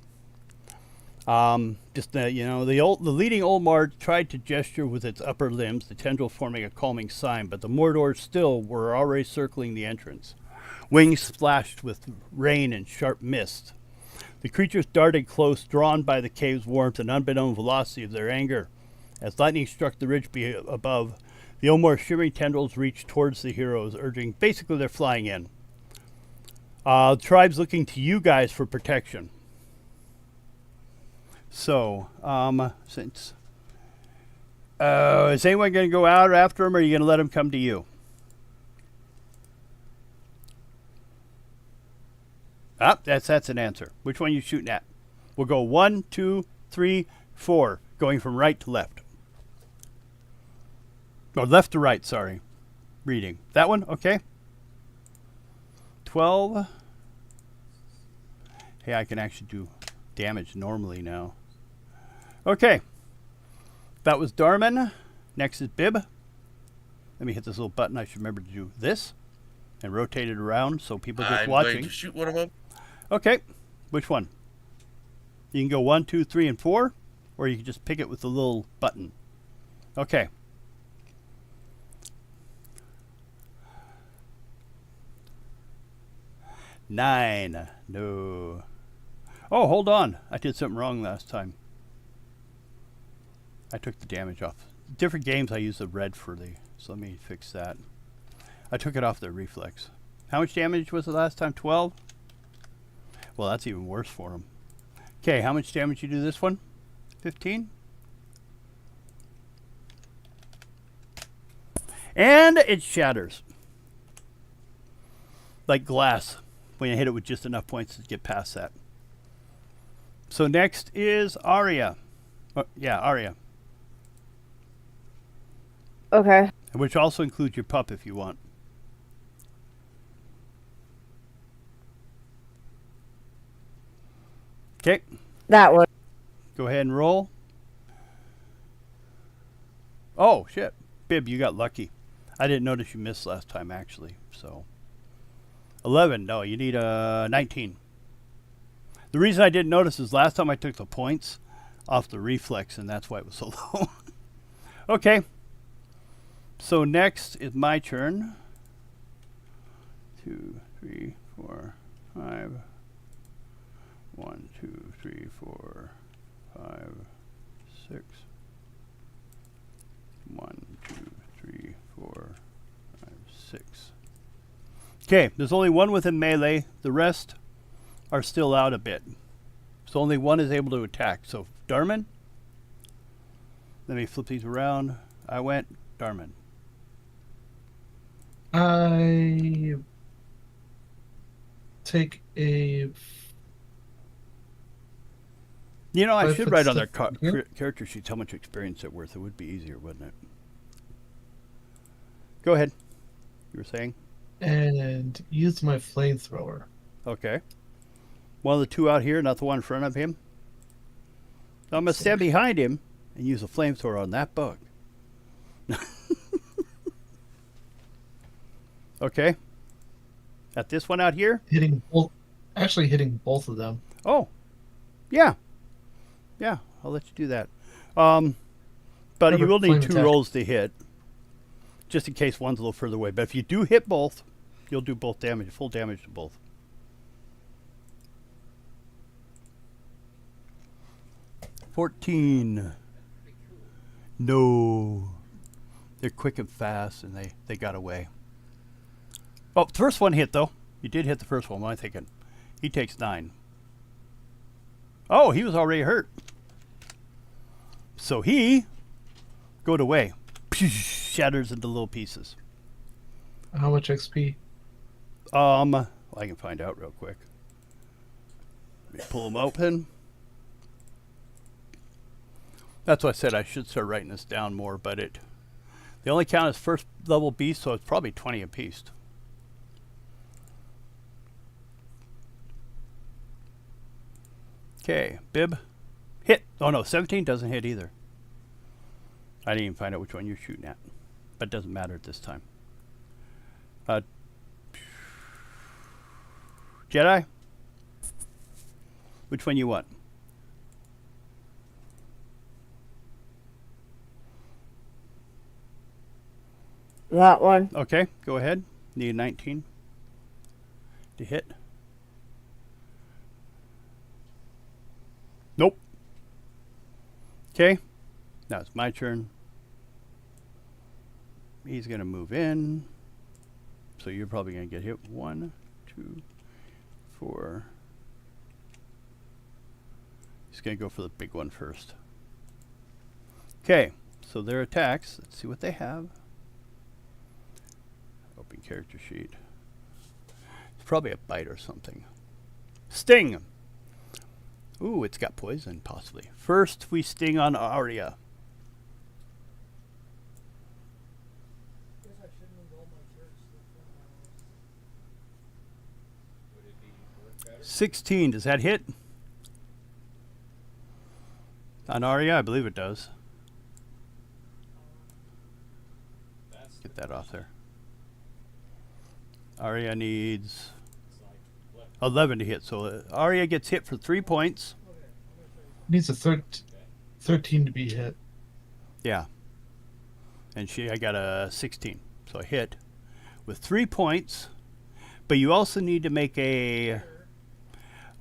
The leading Olmar tried to gesture with its upper limbs, the tendril forming a calming sign, but the Mordor still were already circling the entrance. Wings splashed with rain and sharp mist. The creatures darted close, drawn by the cave's warmth and unbeknown velocity of their anger. As lightning struck the ridge above, the Olmar's shimmering tendrils reached towards the heroes, urging basically they're flying in. The tribe's looking to you guys for protection. So, is anyone going to go out after him, or are you going to let him come to you? That's an answer. Which one are you shooting at? We'll go 1, 2, 3, 4, going from right to left. Or left to right, sorry. Reading. That one? Okay. 12. Hey, I can actually do damage normally now. Okay. That was Darman. Next is Bib. Let me hit this little button. I should remember to do this and rotate it around so people just I'm watching. going to shoot one of them. Okay. Which one? You can go 1, 2, 3, and 4, or you can just pick it with the little button. Okay. Nine. No. Oh, hold on. I did something wrong last time. I took the damage off. Different games I use the red for the... So let me fix that. I took it off the reflex. How much damage was it last time? 12? Well, that's even worse for him. Okay, how much damage you do this one? 15? And it shatters. Like glass. When you hit it with just enough points to get past that. So next is Arya. Arya. Okay. Which also includes your pup if you want. Okay. That one. Go ahead and roll. Oh, shit. Bib, you got lucky. I didn't notice you missed last time, actually. So 11. No, you need a 19. The reason I didn't notice is last time I took the points off the reflex, and that's why it was so low. Okay. So next is my turn. 2, 3, 4, 5. 1, 2, 3, 4, 5, 6. 1, 2, 3, 4, 5, 6. Okay, there's only one within melee. The rest are still out a bit. So only one is able to attack. So Darman. Let me flip these around. I went Darman. I take a... You know, I But should if write it's on their the- character sheets how much experience they're worth. It would be easier, wouldn't it? Go ahead. You were saying? and use my flamethrower. Okay. One of the two out here, not the one in front of him. So I'm going to stand behind him and use a flamethrower on that bug. Okay. At this one out here? Hitting both, actually hitting both of them. Oh. Yeah. Yeah, I'll let you do that. But you Remember, will need flame 2 attack. rolls to hit. Just in case one's a little further away. But if you do hit both, you'll do both damage, full damage to both. $14. No. They're quick and fast, and they got away. Oh, the first one hit, though. You did hit the first one. What am I thinking? He takes 9. Oh, he was already hurt. So he goes away. Shatters into little pieces. How much XP? Well, I can find out real quick. Let me pull them open. That's why I said I should start writing this down more, but they only count as first level beasts, so it's probably 20 apiece. Okay, Bib. Hit. Oh no, 17 doesn't hit either. I didn't even find out which one you're shooting at. But it doesn't matter at this time. Jedi? Which one you want? That one. Okay, go ahead. Need a 19 to hit. Nope. Okay, now it's my turn. He's going to move in. So you're probably going to get hit. 1, 2, 4. He's going to go for the big one first. Okay, so their attacks. Let's see what they have. Open character sheet. It's probably a bite or something. Sting! Ooh, it's got poison, possibly. First, we sting on Arya. Guess I should move all my turrets to the front Would it be worth better? 16, does that hit? On Arya, I believe it does. That's Get that off there. Arya needs it's like what? 11 to hit, so Arya gets hit for 3 points. Needs a 13 to be hit. Yeah. And I got a 16, so I hit with 3 points. But you also need to make a...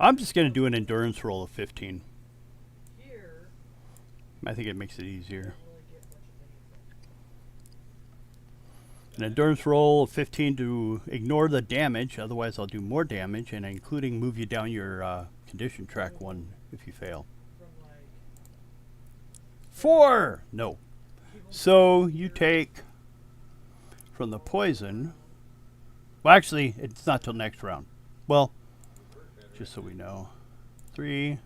I'm just going to do an endurance roll of 15. Here, I think it makes it easier. I don't really get much of anything. An endurance roll of 15 to ignore the damage, otherwise I'll do more damage, and including move you down your condition track 1 if you fail. From like 4! No. So you take from the poison... Well, actually, it's not till next round. Well, just so we know. 3,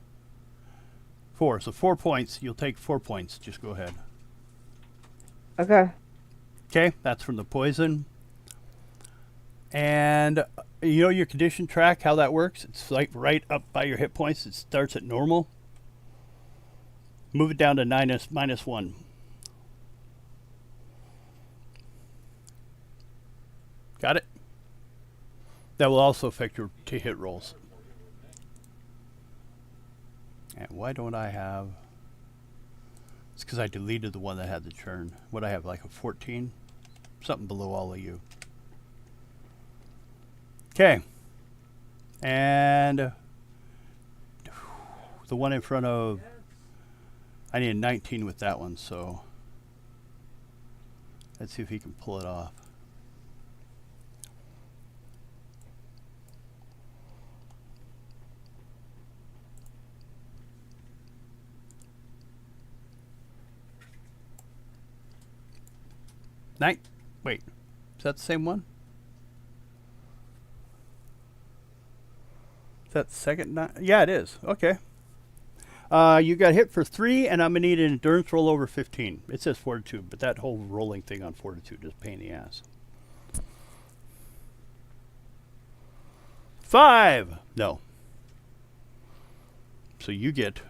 4. So 4 points. You'll take 4 points. Just go ahead. Okay. Okay, that's from the poison. And you know your condition track, how that works? It's like right up by your hit points. It starts at normal. Move it down to minus 1. Got it? That will also affect your to hit rolls. And why don't I have... It's because I deleted the one that had the churn. What I have, like a 14? Something below all of you. Okay. And the one in front of... I need a 19 with that one, so... Let's see if he can pull it off. Wait, is that the same one? Is that the second? Yeah, it is. Okay. You got hit for 3, and I'm gonna need an endurance roll over 15. It says fortitude, but that whole rolling thing on fortitude is a pain in the ass. 5. No. So you get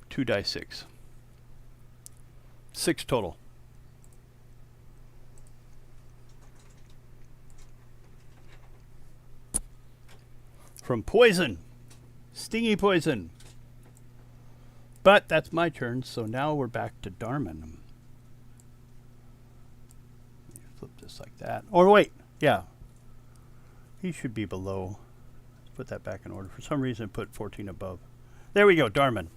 2 die 6. 6 total. From poison. Stingy poison. But that's my turn, so now we're back to Darman. Flip this like that. Or wait, yeah. He should be below. Let's put that back in order. For some reason, put 14 above. There we go, Darman.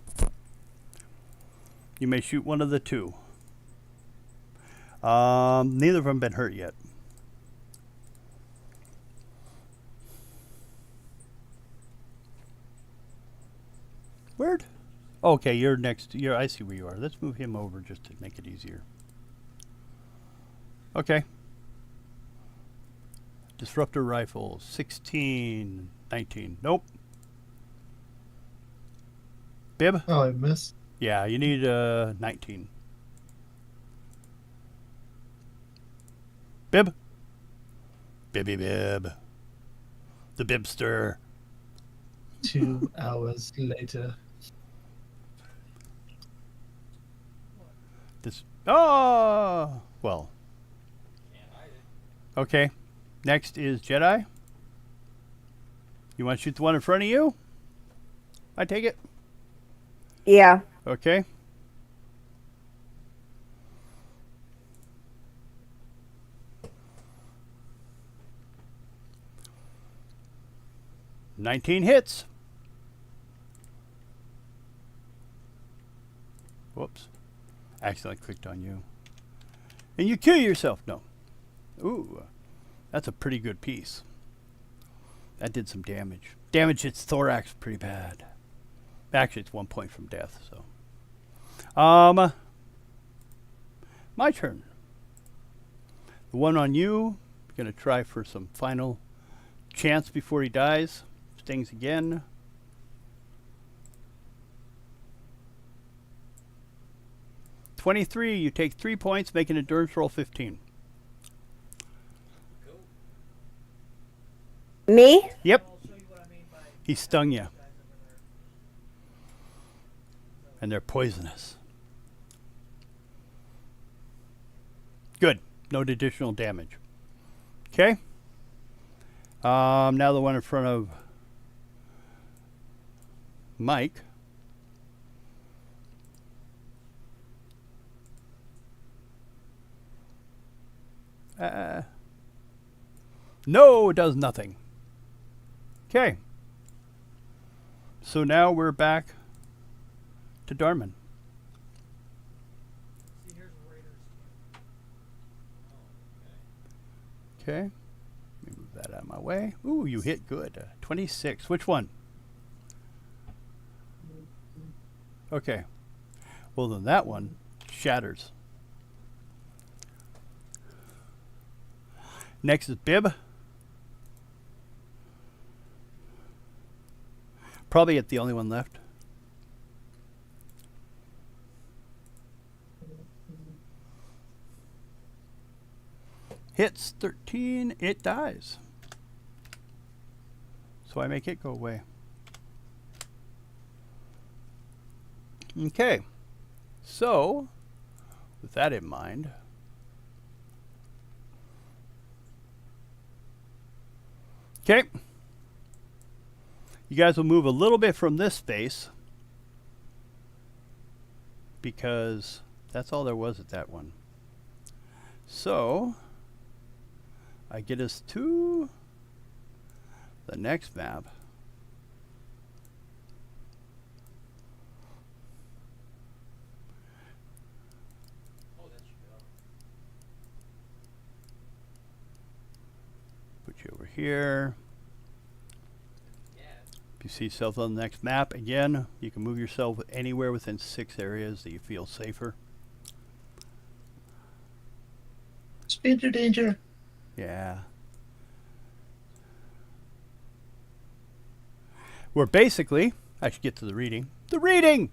You may shoot one of the two. Neither of them been hurt yet. Word? Okay, you're next. I see where you are. Let's move him over just to make it easier. Okay. Disruptor rifle, 16, 19. Nope. Bib? Oh, I missed. Yeah, you need 19. Bib? Bibby Bib. The Bibster. 2 hours later. This. Oh! Well. Can't hide it. Okay. Next is Jedi. You want to shoot the one in front of you? I take it. Yeah. Okay. "19 hits. Whoops. Accidentally clicked on you. And you kill yourself. No. Ooh. That's a pretty good piece. That did some damage. Damaged its thorax pretty bad. Actually, it's 1 point from death, so. My turn. The one on you, gonna try for some final chance before he dies. Stings again. "23, you take 3 points, make an endurance roll 15. Cool. Me? Yep, I'll show you what I mean by he stung you, guys over there. and they're poisonous. Good, no additional damage. Okay. Now the one in front of Mike. No, it does nothing. Okay. So now we're back to Darman. See, here's Raiders. Okay. Let me move that out of my way. Ooh, you hit good. 26. Which one? Okay. Well, then that one shatters. Next is Bib. Probably the only one left. Hits 13, it dies. So I make it go away. Okay. So, with that in mind, okay. You guys will move a little bit from this space because that's all there was at that one. So, I get us to the next map. Oh, that should go. Put you over here. Yeah. If you see yourself on the next map, again, you can move yourself anywhere within 6 areas that you feel safer. Stranger danger. Yeah. We're basically, I should get to the reading. The reading!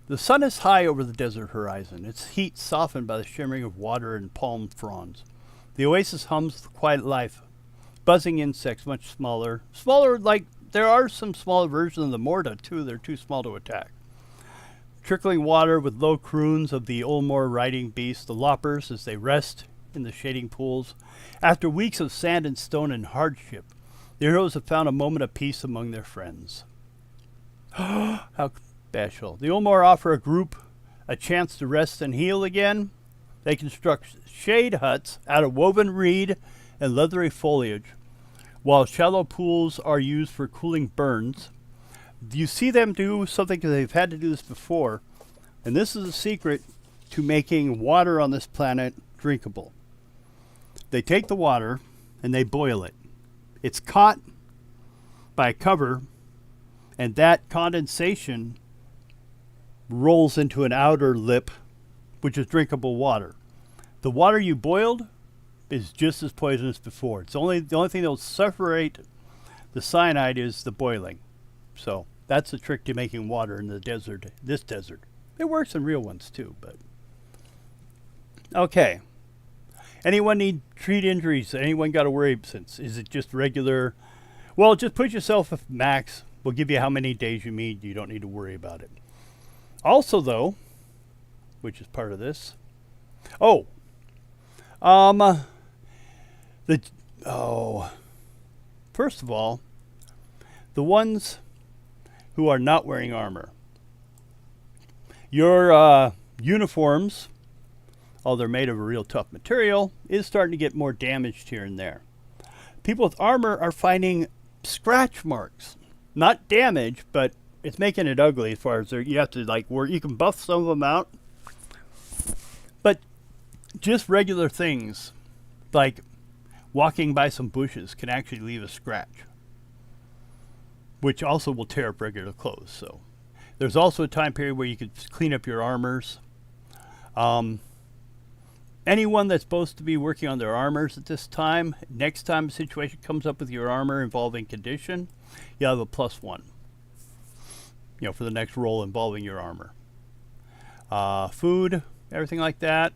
The sun is high over the desert horizon, its heat softened by the shimmering of water and palm fronds. The oasis hums with quiet life. buzzing insects, much smaller. Smaller, like, there are some smaller versions of the Morta, too. They're too small to attack. Trickling water with low croons of the Ulmor riding beasts, the loppers, as they rest in the shading pools. After weeks of sand and stone and hardship, the heroes have found a moment of peace among their friends. How special. The Ulmor offer a group a chance to rest and heal again. They construct shade huts out of woven reed and leathery foliage, while shallow pools are used for cooling burns. You see them do something because they've had to do this before, and this is a secret to making water on this planet drinkable. They take the water and they boil it. It's caught by a cover, and that condensation rolls into an outer lip, which is drinkable water. The water you boiled is just as poisonous before. The only thing that will separate the cyanide is the boiling. So that's the trick to making water in the desert. This desert. It works in real ones too, but okay. Anyone need treat injuries? Anyone got to worry since? Is it just regular? Well, just put yourself at max. We'll give you how many days you need. You don't need to worry about it. Also, though, which is part of this. First of all, the ones who are not wearing armor. Your uniforms, although they're made of a real tough material, is starting to get more damaged here and there. People with armor are finding scratch marks. Not damage, but it's making it ugly as far as you have to you can buff some of them out. But just regular things like walking by some bushes can actually leave a scratch, which also will tear up regular clothes. So there's also a time period where you could clean up your armors. Anyone that's supposed to be working on their armors at this time, next time a situation comes up with your armor involving condition, you'll have a +1. For the next roll involving your armor. Food, everything like that.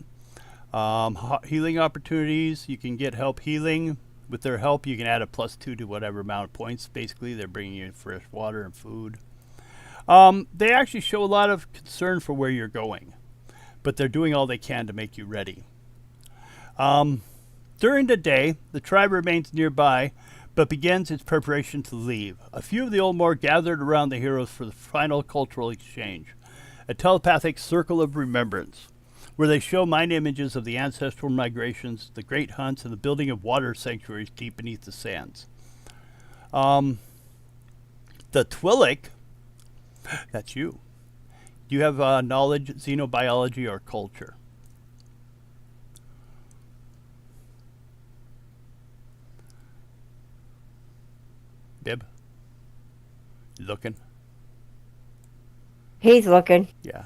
Healing opportunities, you can get help healing. With their help, you can add a +2 to whatever amount of points. Basically, they're bringing you fresh water and food. They actually show a lot of concern for where you're going, but they're doing all they can to make you ready. During the day, the tribe remains nearby, but begins its preparation to leave. A few of the Ulmor gathered around the heroes for the final cultural exchange, a telepathic circle of remembrance, where they show mind images of the ancestral migrations, the great hunts, and the building of water sanctuaries deep beneath the sands. The Twi'lek, that's you. Do you have knowledge, xenobiology, or culture? Dib? You looking? He's looking. Yeah.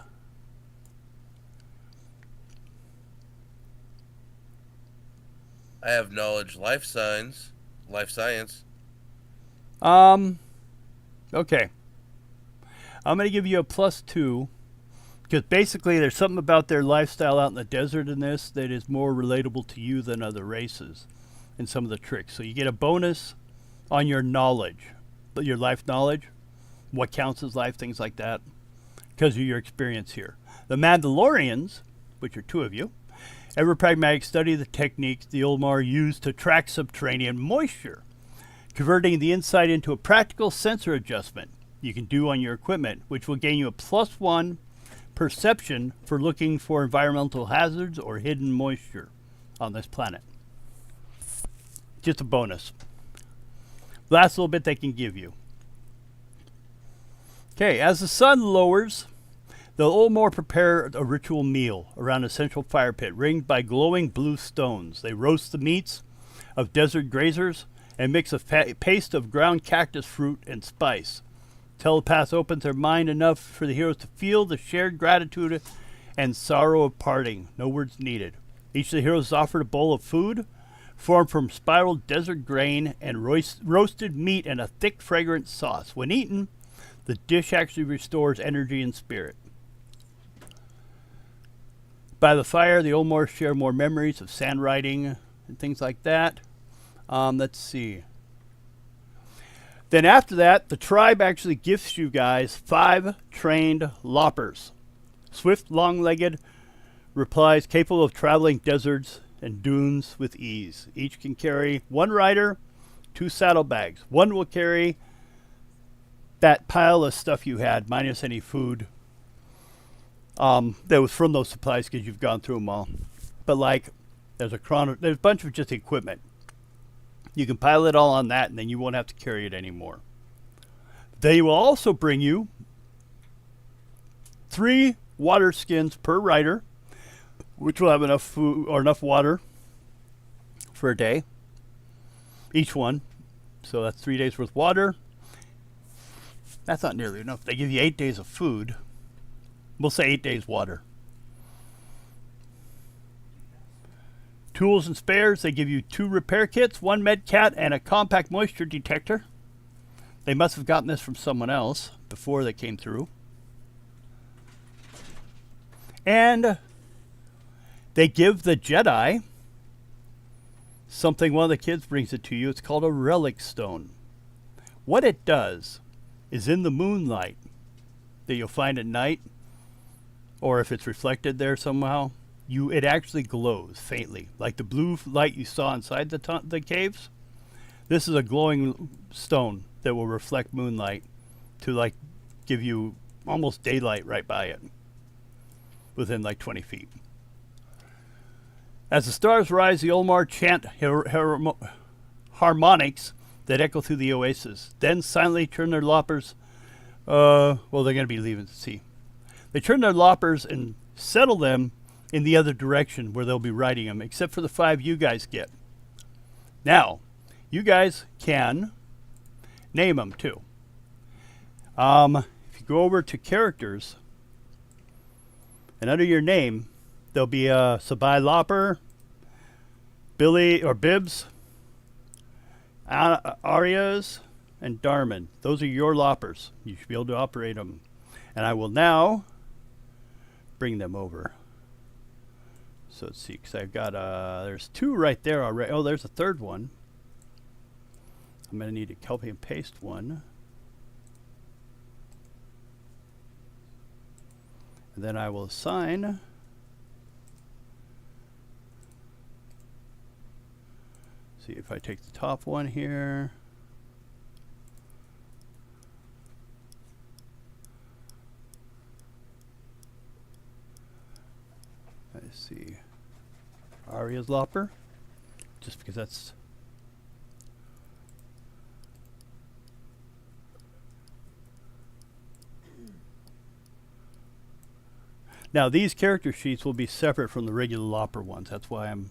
I have knowledge, life science. Okay. I'm going to give you a +2 because basically there's something about their lifestyle out in the desert in this that is more relatable to you than other races in some of the tricks. So you get a bonus on your knowledge, but your life knowledge, what counts as life, things like that, because of your experience here. The Mandalorians, which are 2 of you, ever pragmatic study the techniques the Ulmar used to track subterranean moisture, converting the insight into a practical sensor adjustment you can do on your equipment, which will gain you a +1 perception for looking for environmental hazards or hidden moisture on this planet. Just a bonus. Last little bit they can give you. Okay, as the sun lowers, the Ulmor prepare a ritual meal around a central fire pit ringed by glowing blue stones. They roast the meats of desert grazers and mix a paste of ground cactus fruit and spice. Telepath opens their mind enough for the heroes to feel the shared gratitude and sorrow of parting. No words needed. Each of the heroes is offered a bowl of food formed from spiraled desert grain and roasted meat and a thick, fragrant sauce. When eaten, the dish actually restores energy and spirit. By the fire, the Ulmor share more memories of sand riding and things like that. Let's see. Then after that, the tribe actually gifts you guys 5 trained loppers. Swift, long-legged replies capable of traveling deserts and dunes with ease. Each can carry 1 rider, 2 saddlebags. One will carry that pile of stuff you had, minus any food. That was from those supplies because you've gone through them all. But like, there's a bunch of just equipment. You can pile it all on that, and then you won't have to carry it anymore. They will also bring you 3 water skins per rider, which will have enough food or enough water for a day, each one. So that's 3 days worth of water. That's not nearly enough. They give you 8 days of food. We'll say 8 days water. Tools and spares, they give you 2 repair kits, 1 med cat, and a compact moisture detector. They must have gotten this from someone else before they came through. And they give the Jedi something. One of the kids brings it to you. It's called a relic stone. What it does is in the moonlight that you'll find at night, or if it's reflected there somehow, it actually glows faintly, like the blue light you saw inside the caves. This is a glowing stone that will reflect moonlight to like give you almost daylight right by it, within like 20 feet. As the stars rise, the Olmar chant harmonics that echo through the oasis. Then silently turn their loppers. Well, they're going to be leaving the sea. They turn their loppers and settle them in the other direction where they'll be riding them, except for the 5 you guys get. Now, you guys can name them too. If you go over to characters, and under your name, there'll be Sabai Lopper, Billy or Bibbs, Arias, and Darman. Those are your loppers. You should be able to operate them. And I will now bring them over. So let's see, because I've got, there's 2 right there already. Oh, there's a 3rd one. I'm going to need to copy and paste one. And then I will assign see if I take the top one here. Let's see. Aria's Lopper. Just because that's now these character sheets will be separate from the regular Lopper ones. That's why I'm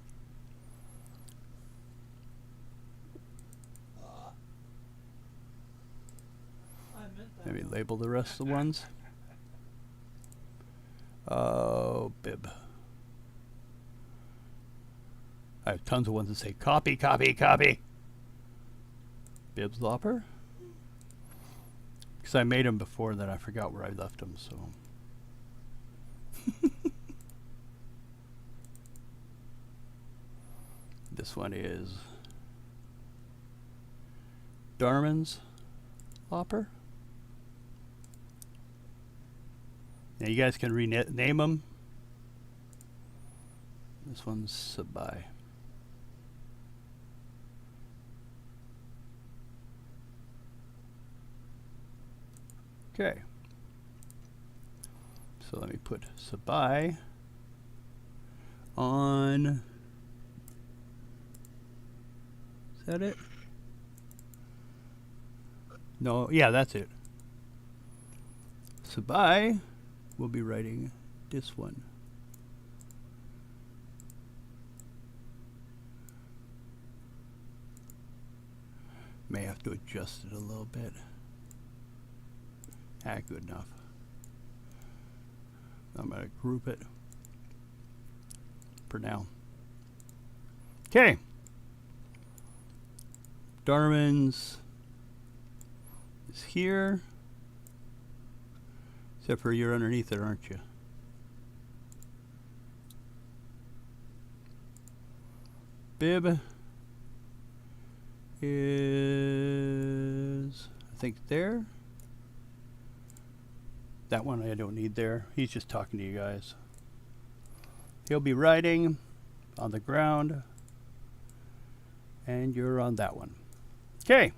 maybe label the rest of the ones. Oh, Bib. I have tons of ones that say copy, copy, copy. Bib's Lopper. Because I made them before, then I forgot where I left them, so. This one is Darman's Lopper. Now you guys can rename them. This one's Sabai. Okay. So let me put Sabai on. Is that it? No, yeah, that's it. Sabai will be writing this one. May have to adjust it a little bit. Ah, good enough. I'm going to group it for now. Okay. Darman's is here. Except for you're underneath it, aren't you? Bib is, I think, there. That one I don't need there. He's just talking to you guys. He'll be riding on the ground. And you're on that one. Okay.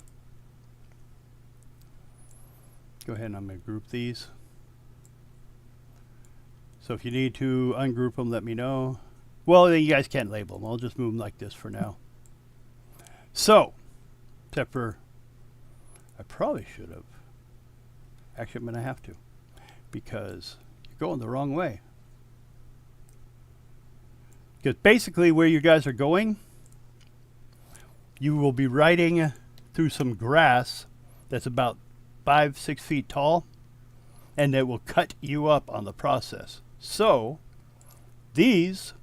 Go ahead and I'm going to group these. So if you need to ungroup them, let me know. Well, then you guys can't label them. I'll just move them like this for now. So, except for, I probably should have. Actually, I'm going to have to. Because you're going the wrong way. Because basically where you guys are going, you will be riding through some grass that's about 5-6 feet tall, and it will cut you up on the process. So these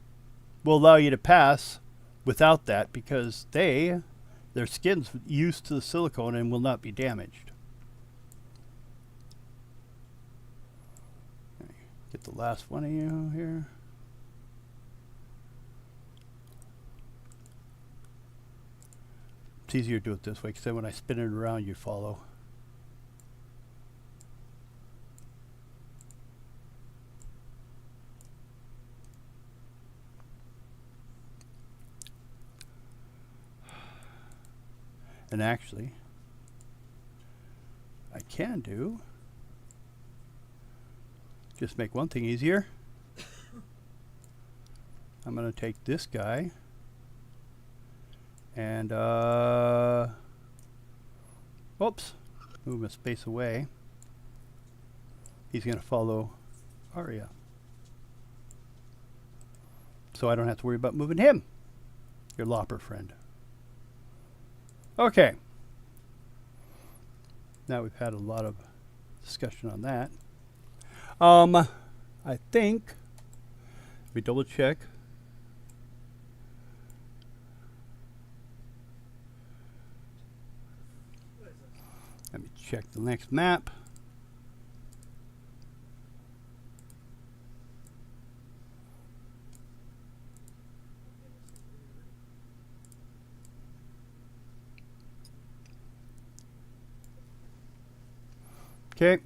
will allow you to pass without that because their skin's used to the silicone and will not be damaged. Get the last one of you here. It's easier to do it this way because then when I spin it around, you follow. And actually, I can do, just make one thing easier. I'm going to take this guy and, whoops, move a space away. He's going to follow Arya. So I don't have to worry about moving him, your lopper friend. Okay. Now we've had a lot of discussion on that. I think, let me double check. Let me check the next map. Okay.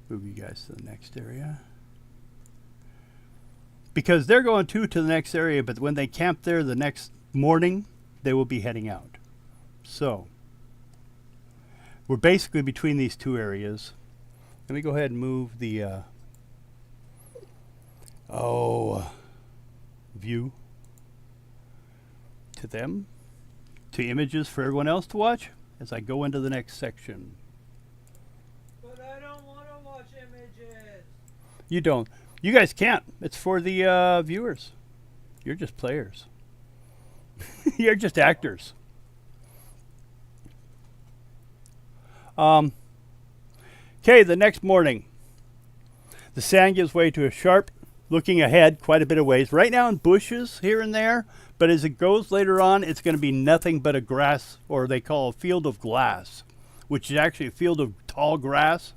Move you guys to the next area. Because they're going to the next area, but when they camp there the next morning, they will be heading out. So, we're basically between these two areas. Let me go ahead and move the view to them, to images for everyone else to watch as I go into the next section. But I don't want to watch images. You don't. You guys can't. It's for the viewers. You're just players. You're just actors. Okay, the next morning, the sand gives way to a sharp looking ahead quite a bit of ways. Right now in bushes here and there, but as it goes later on, it's going to be nothing but a grass, or they call a field of glass, which is actually a field of tall grass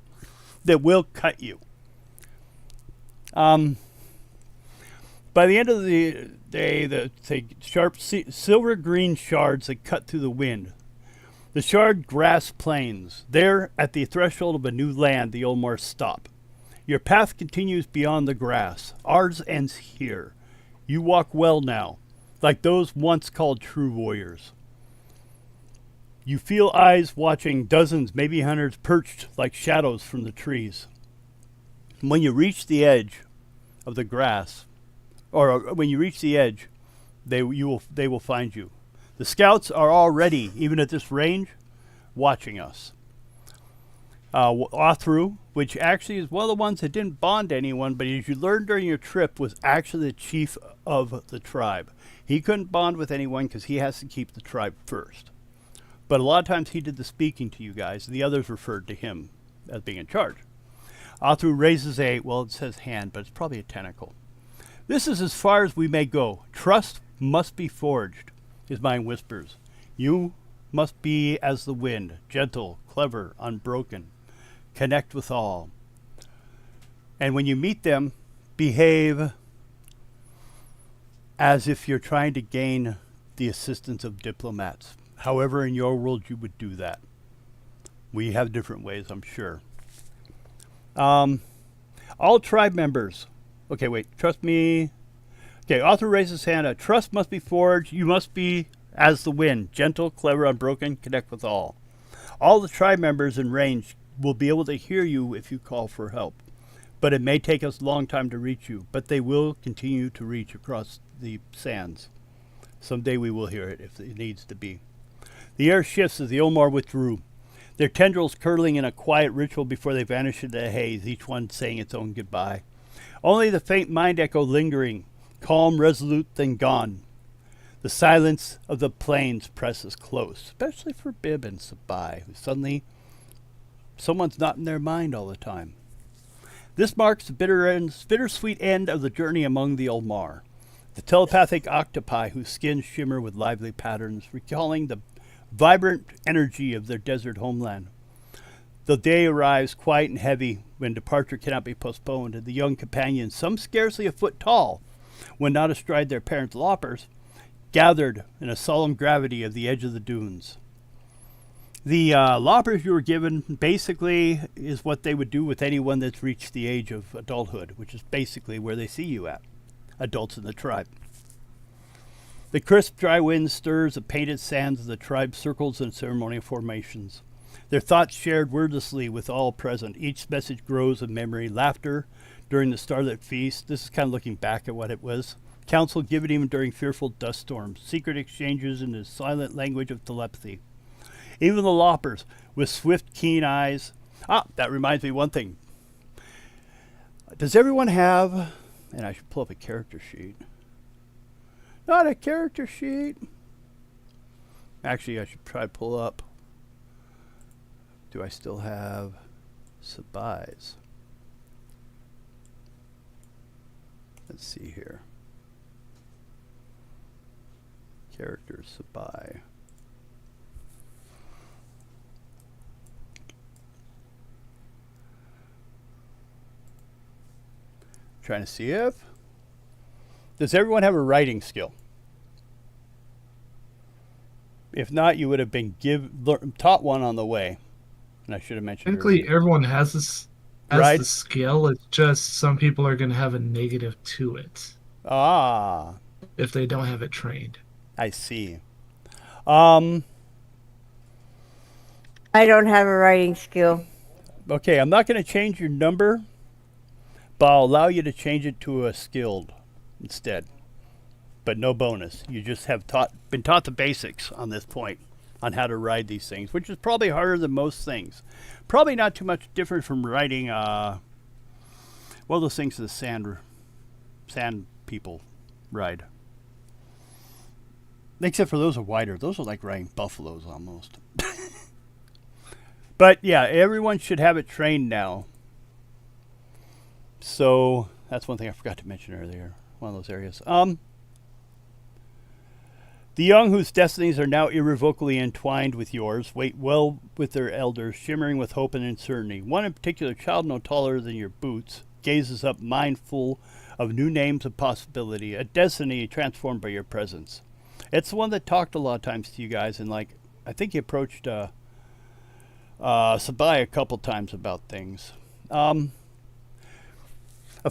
that will cut you. By the end of the day, the sharp silver green shards that cut through the wind. The shard grass plains. There, at the threshold of a new land, the Ulmars stop. Your path continues beyond the grass. Ours ends here. You walk well now, like those once called true warriors. You feel eyes watching dozens, maybe hundreds, perched like shadows from the trees. When you reach the edge of the grass, or when you reach the edge, they will find you. The scouts are already, even at this range, watching us. Othru, which actually is one of the ones that didn't bond anyone, but as you learned during your trip, was actually the chief of the tribe. He couldn't bond with anyone because he has to keep the tribe first. But a lot of times he did the speaking to you guys. The others referred to him as being in charge. Othru raises it says hand, but it's probably a tentacle. This is as far as we may go. Trust must be forged, his mind whispers. You must be as the wind, gentle, clever, unbroken. Connect with all. And when you meet them, behave as if you're trying to gain the assistance of diplomats. However, in your world, you would do that. We have different ways, I'm sure. All tribe members. Okay, wait. Trust me. Okay, author raises hand. A trust must be forged. You must be as the wind, gentle, clever, unbroken, connect with all. All the tribe members in range will be able to hear you if you call for help. But it may take us a long time to reach you, but they will continue to reach across the sands. Someday we will hear it if it needs to be. The air shifts as the Omar withdrew, their tendrils curling in a quiet ritual before they vanished into the haze, each one saying its own goodbye. Only the faint mind echo lingering, calm, resolute, then gone. The silence of the plains presses close, especially for Bib and Sabai, who suddenly someone's not in their mind all the time. This marks the bittersweet end of the journey among the Ulmar, the telepathic octopi whose skins shimmer with lively patterns, recalling the vibrant energy of their desert homeland. The day arrives quiet and heavy when departure cannot be postponed, and the young companions, some scarcely a foot tall, when not astride their parents' loppers, gathered in a solemn gravity of the edge of the dunes. The loppers you were given basically is what they would do with anyone that's reached the age of adulthood, which is basically where they see you at, adults in the tribe. The crisp, dry wind stirs the painted sands of the tribe's circles and ceremonial formations. Their thoughts shared wordlessly with all present. Each message grows of memory, laughter during the starlit feast. This is kind of looking back at what it was. Counsel given even during fearful dust storms. Secret exchanges in the silent language of telepathy. Even the loppers, with swift, keen eyes. That reminds me of one thing. Does everyone have, and I should pull up a character sheet. Not a character sheet. Actually, I should try to pull up. Do I still have Sabai's? Let's see here. Characters, Sabai. Trying to see if. Does everyone have a writing skill? If not, you would have been taught one on the way. And I should have mentioned Technically, earlier. everyone has this Right. the skill. It's just some people are going to have a negative to it if they don't have it trained. I see. I don't have a writing skill. Okay, I'm not going to change your number, but I'll allow you to change it to a skilled instead. But no bonus. You just have been taught the basics on this point on how to ride these things, which is probably harder than most things. Probably not too much different from riding, those things the sand people ride. Except for those are wider. Those are like riding buffaloes almost. But yeah, everyone should have it trained now. So that's one thing I forgot to mention earlier. One of those areas. The young whose destinies are now irrevocably entwined with yours wait well with their elders, shimmering with hope and uncertainty. One in particular, child no taller than your boots, gazes up mindful of new names of possibility, a destiny transformed by your presence. It's the one that talked a lot of times to you guys, and like I think he approached Sabai a couple times about things. A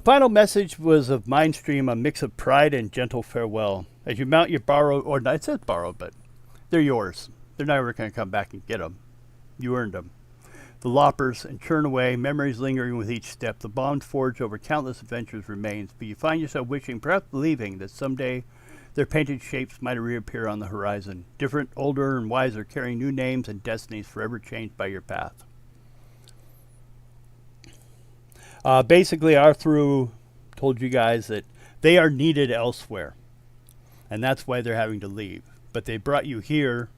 final message was of Mindstream, a mix of pride and gentle farewell. As you mount your borrowed, or it says borrowed, but they're yours. They're never going to come back and get them. You earned them. The loppers and churn away, memories lingering with each step. The bond forged over countless adventures remains, but you find yourself wishing, perhaps believing, that someday their painted shapes might reappear on the horizon. Different, older, and wiser, carrying new names and destinies forever changed by your path. Basically, Arthur told you guys that they are needed elsewhere, and that's why they're having to leave. But they brought you here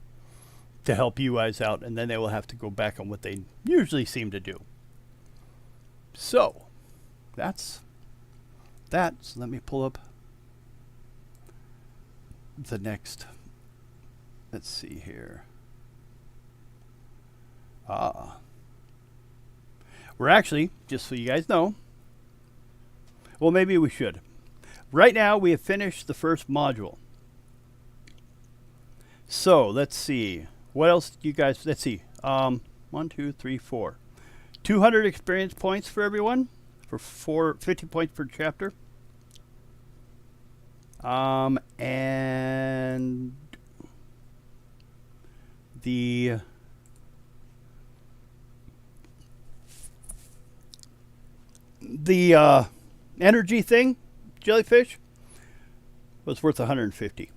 to help you guys out, and then they will have to go back on what they usually seem to do. So, that's that. So let me pull up the next. Let's see here. We're actually, just so you guys know, well, maybe we should. right now we have finished the first module. So let's see. What else do you guys? Let's see. 1, 2, 3, 4. 200 experience points for everyone. For 50 points per chapter. And the energy thing, jellyfish, was worth 150.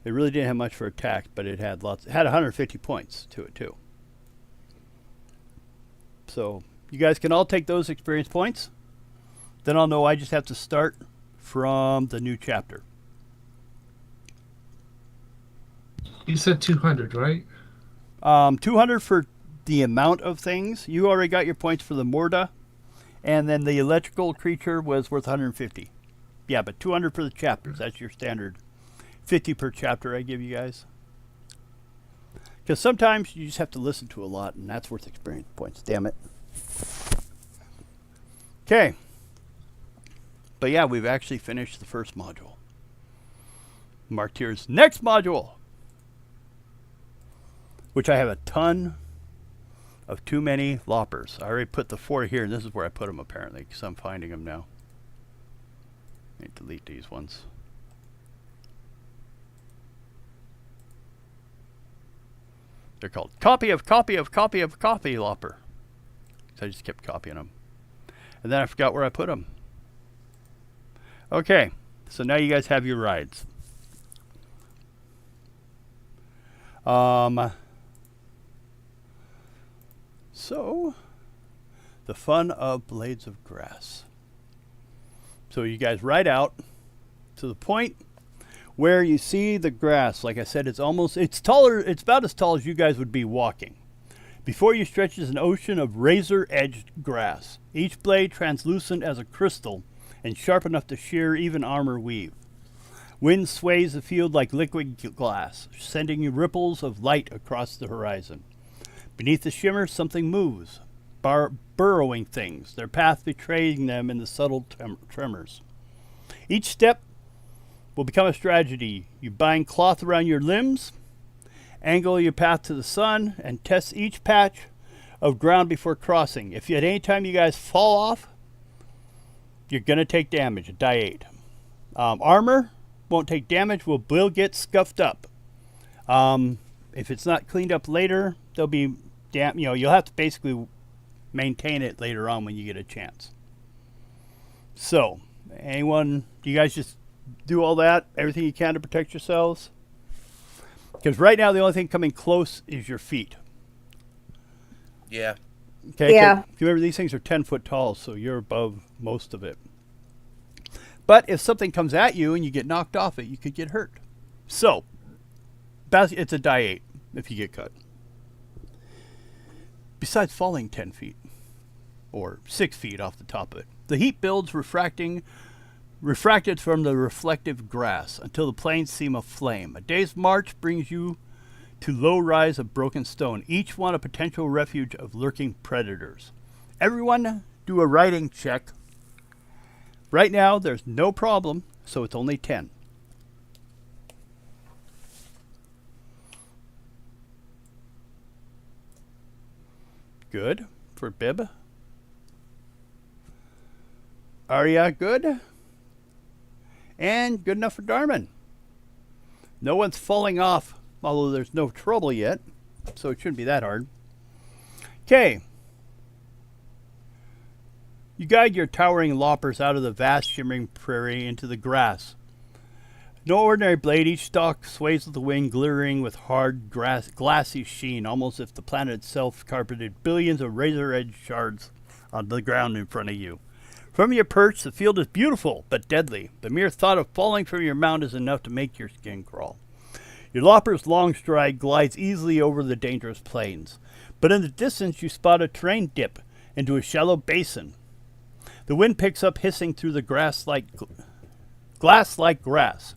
It really didn't have much for attack, but it had lots. It had 150 points to it too. So you guys can all take those experience points. Then I'll know I just have to start from the new chapter. You said 200, right? 200 for the amount of things. You already got your points for the Morda, and then the electrical creature was worth 150. Yeah, but 200 for the chapters. That's your standard 50 per chapter I give you guys. Because sometimes you just have to listen to a lot, and that's worth experience points. Damn it. Okay. But yeah, we've actually finished the first module. Marked here's next module, which I have a ton of too many loppers. I already put the 4 here, and this is where I put them apparently, because I'm finding them now. I need to delete these ones. They're called copy of lopper. So I just kept copying them. And then I forgot where I put them. Okay, so now you guys have your rides. So, the fun of Blades of Grass. So you guys ride out to the point where you see the grass. Like I said, it's taller, it's about as tall as you guys would be walking. Before you stretches an ocean of razor-edged grass, each blade translucent as a crystal and sharp enough to shear even armor weave. Wind sways the field like liquid glass, sending ripples of light across the horizon. Beneath the shimmer, something moves, burrowing things, their path betraying them in the subtle tremors. Each step will become a strategy. You bind cloth around your limbs, angle your path to the sun, and test each patch of ground before crossing. If at any time you guys fall off, you're going to take damage, a die 8. Armor won't take damage, will get scuffed up. If it's not cleaned up later, there'll be you'll have to basically maintain it later on when you get a chance. So, do you guys just do all that, everything you can to protect yourselves? Because right now the only thing coming close is your feet. Yeah. Okay. Yeah. Remember, these things are 10 foot tall, so you're above most of it. But if something comes at you and you get knocked off it, you could get hurt. So, it's a die 8 if you get cut. Besides falling 10 feet or 6 feet off the top of it, the heat builds refracted from the reflective grass until the plains seem aflame. A day's march brings you to low rise of broken stone, each one a potential refuge of lurking predators. Everyone do a riding check. Right now there's no problem, so it's only 10. Good for Bib. Arya, good. And good enough for Darman. No one's falling off, although there's no trouble yet, so it shouldn't be that hard. Okay. You guide your towering loppers out of the vast shimmering prairie into the grass. No ordinary blade, each stalk sways with the wind, glittering with hard, glassy sheen, almost as if the planet itself carpeted billions of razor-edged shards on the ground in front of you. From your perch, the field is beautiful, but deadly. The mere thought of falling from your mount is enough to make your skin crawl. Your lopper's long stride glides easily over the dangerous plains, but in the distance you spot a terrain dip into a shallow basin. The wind picks up hissing through the glass-like grass,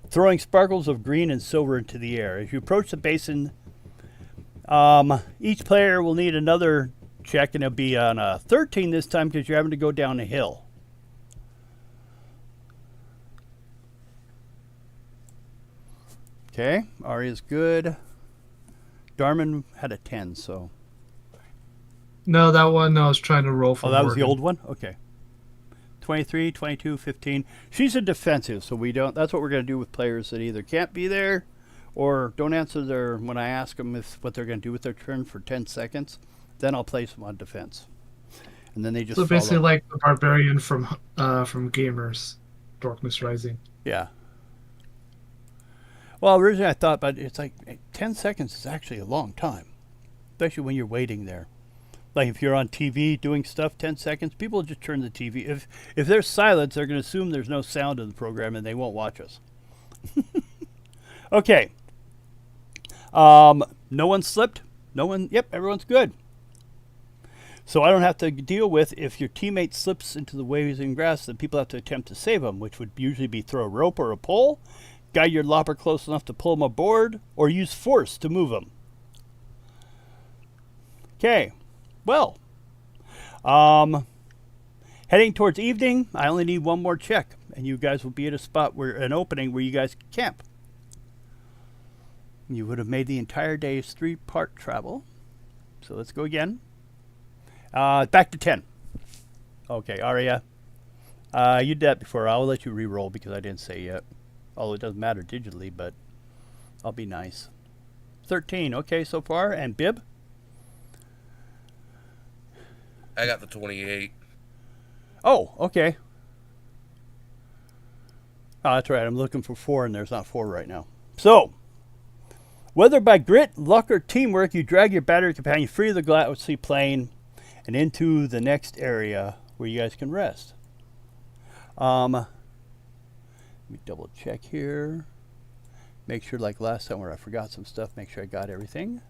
throwing sparkles of green and silver into the air. As you approach the basin, each player will need another check, and it'll be on a 13 this time because you're having to go down a hill. Okay, Arya's good. Darman had a 10, so. No, that one I was trying to roll for. Oh, that was the Morgan. old one? Okay. 23, 22, 15. She's a defensive, so we don't. That's what we're going to do with players that either can't be there or don't answer their when I ask them what they're going to do with their turn for 10 seconds. Then I'll place them on defense. And then they just So basically, follow. like the barbarian from Gamers, Darkness Rising. Yeah. Well, originally I thought, but it's like 10 seconds is actually a long time, especially when you're waiting there. Like if you're on TV doing stuff, 10 seconds, people just turn the TV. If there's silence, they're going to assume there's no sound in the program and they won't watch us. Okay. No one slipped. No one. Yep, everyone's good. So I don't have to deal with if your teammate slips into the waves and grass, then people have to attempt to save them, which would usually be throw a rope or a pole, guide your lopper close enough to pull them aboard, or use force to move them. Okay. Well, heading towards evening, I only need one more check, and you guys will be at a spot an opening where you guys can camp. You would have made the entire day's 3-part travel. So let's go again. Back to 10. Okay, Arya. You did that before. I'll let you re-roll because I didn't say yet. Although it doesn't matter digitally, but I'll be nice. 13, okay, so far. And Bib? I got the 28. Oh, okay. Oh, that's right. I'm looking for 4, and there's not 4 right now. So, whether by grit, luck, or teamwork, you drag your battery companion free of the glassy plain and into the next area where you guys can rest. Let me double check here. Make sure, like last time where I forgot some stuff, make sure I got everything.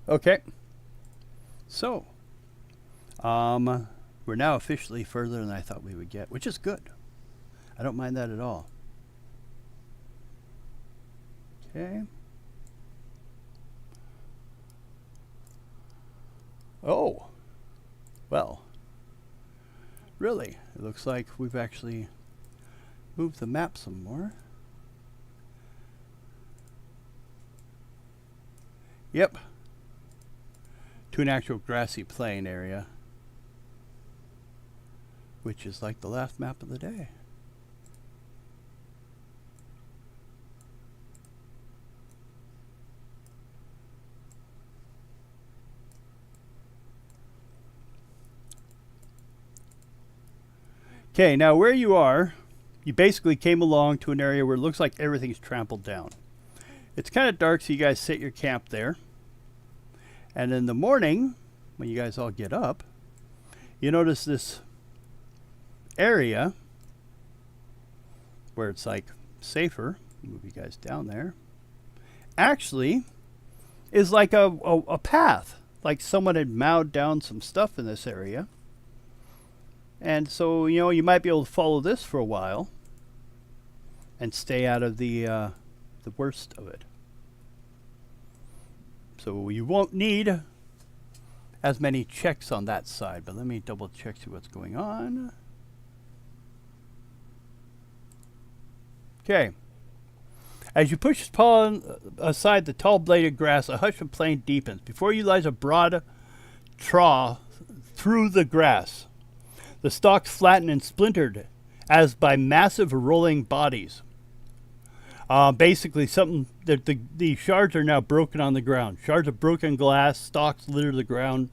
Okay. So, we're now officially further than I thought we would get, which is good. I don't mind that at all. Okay. Oh. Well. Really? It looks like we've actually moved the map some more. Yep. To an actual grassy plain area, which is like the last map of the day. Okay, now where you are, you basically came along to an area where it looks like everything's trampled down. It's kind of dark, so you guys set your camp there. And in the morning, when you guys all get up, you notice this area where it's like safer. Move you guys down there. Actually, is like a path. Like someone had mowed down some stuff in this area. And so, you know, you might be able to follow this for a while and stay out of the worst of it. So you won't need as many checks on that side, but let me double check see what's going on. Okay. As you push aside the tall bladed grass, a hush of plain deepens. Before you lies a broad trough through the grass. The stalks flattened and splintered as by massive rolling bodies. Basically, the shards are now broken on the ground. Shards of broken glass, stalks litter the ground.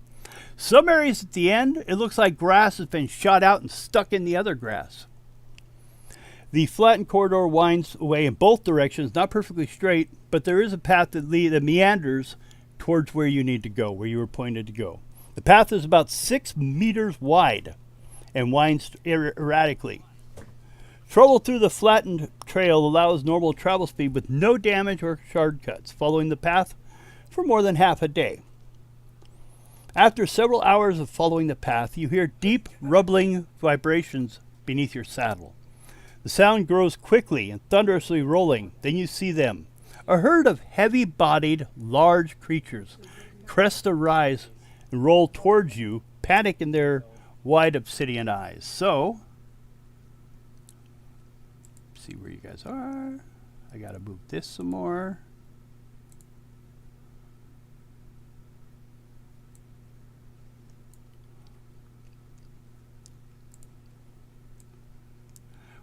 Some areas at the end, it looks like grass has been shot out and stuck in the other grass. The flattened corridor winds away in both directions, not perfectly straight, but there is a path that meanders towards where you need to go, where you were pointed to go. The path is about 6 meters wide and winds erratically. Travel through the flattened trail allows normal travel speed with no damage or shard cuts, following the path for more than half a day. After several hours of following the path, you hear deep, rumbling vibrations beneath your saddle. The sound grows quickly and thunderously rolling. Then you see them. A herd of heavy-bodied, large creatures crest a rise and roll towards you, panic in their wide obsidian eyes. So, see where you guys are. I gotta move this some more.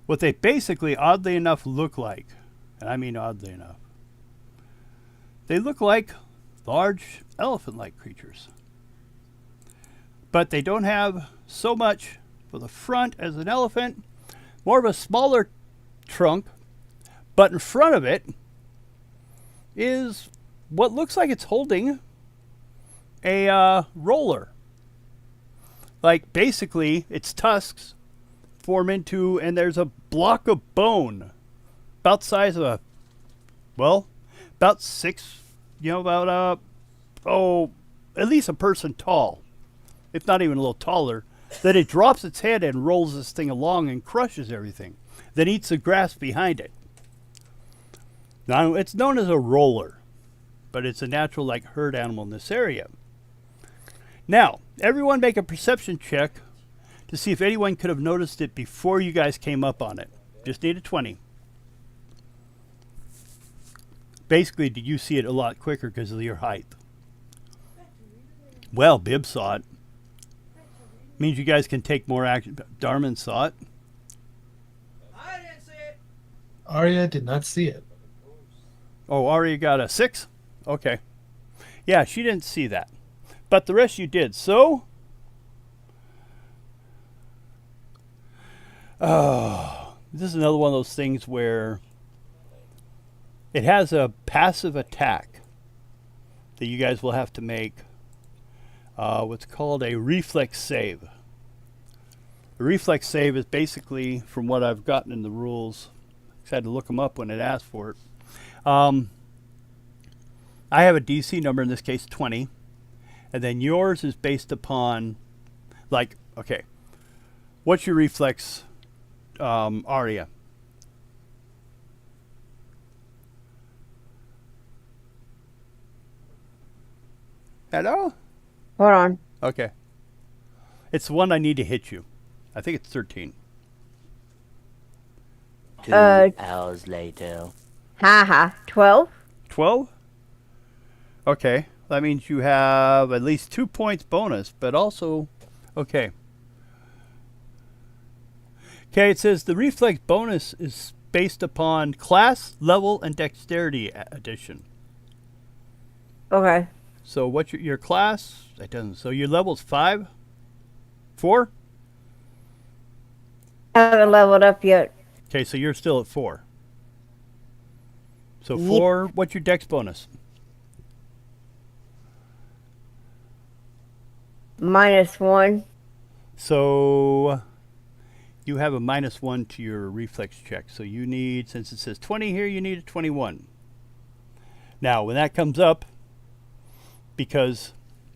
What they basically, oddly enough, look like, and I mean oddly enough, they look like large elephant-like creatures. But they don't have so much for the front as an elephant, more of a smaller trunk, but in front of it is what looks like it's holding a roller. Like basically its tusks form into, and there's a block of bone about the size of a, well, about 6, about at least a person tall, if not even a little taller, that it drops its head and rolls this thing along and crushes everything, then eats the grass behind it. Now, it's known as a roller, but it's a natural like herd animal in this area. Now, everyone make a perception check to see if anyone could have noticed it before you guys came up on it. Just need a 20. Basically, did you see it a lot quicker because of your height? Well, Bib saw it. Means you guys can take more action. Darman saw it. I didn't see it. Arya did not see it. Oh, Arya got a 6? Okay. Yeah, she didn't see that. But the rest you did. So, this is another one of those things where it has a passive attack that you guys will have to make what's called a reflex save. A reflex save is basically, from what I've gotten in the rules, I had to look them up when it asked for it. I have a DC number, in this case 20, and then yours is based upon, like, okay, what's your reflex, Arya? Hello? Hold on. Okay. It's the one I need to hit you. I think it's 13. 2 hours later. Haha. 12? 12? Okay. That means you have at least 2 points bonus, but also, okay. Okay, it says the reflex bonus is based upon class, level, and dexterity addition. Okay. So what's your class? That doesn't. So your level's 5? 4? I haven't leveled up yet. Okay, so you're still at 4. So Yep. 4, what's your dex bonus? -1. So you have a -1 to your reflex check. So you need, since it says 20 here, you need a 21. Now, when that comes up, because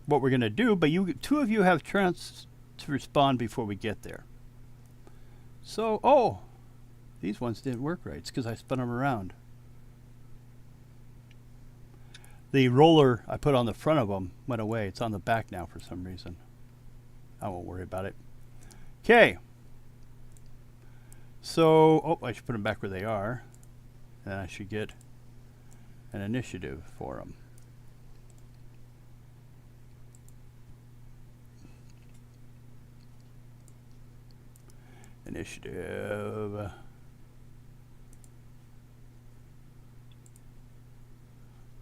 what we're going to do, but you, 2 of you have chance to respond before we get there. So, oh, these ones didn't work right. It's because I spun them around. The roller I put on the front of them went away. It's on the back now for some reason. I won't worry about it. Okay. So, oh, I should put them back where they are. And I should get an initiative for them. Initiative.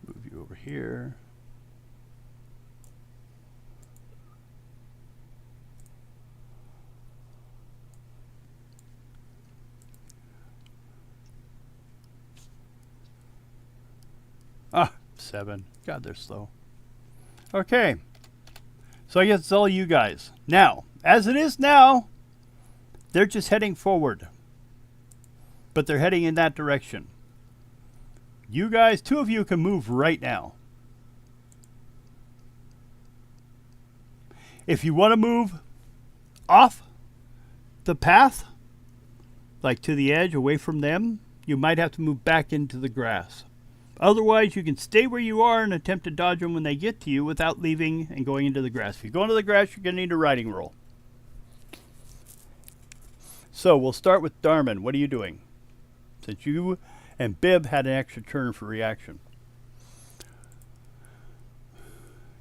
Move you over here. Ah, 7. God, they're slow. Okay. So I guess it's all you guys. Now, as it is now, they're just heading forward. But they're heading in that direction. You guys, 2 of you can move right now. If you want to move off the path, like to the edge, away from them, you might have to move back into the grass. Otherwise, you can stay where you are and attempt to dodge them when they get to you without leaving and going into the grass. If you go into the grass, you're going to need a riding roll. So we'll start with Darman. What are you doing? Since you and Bib had an extra turn for reaction.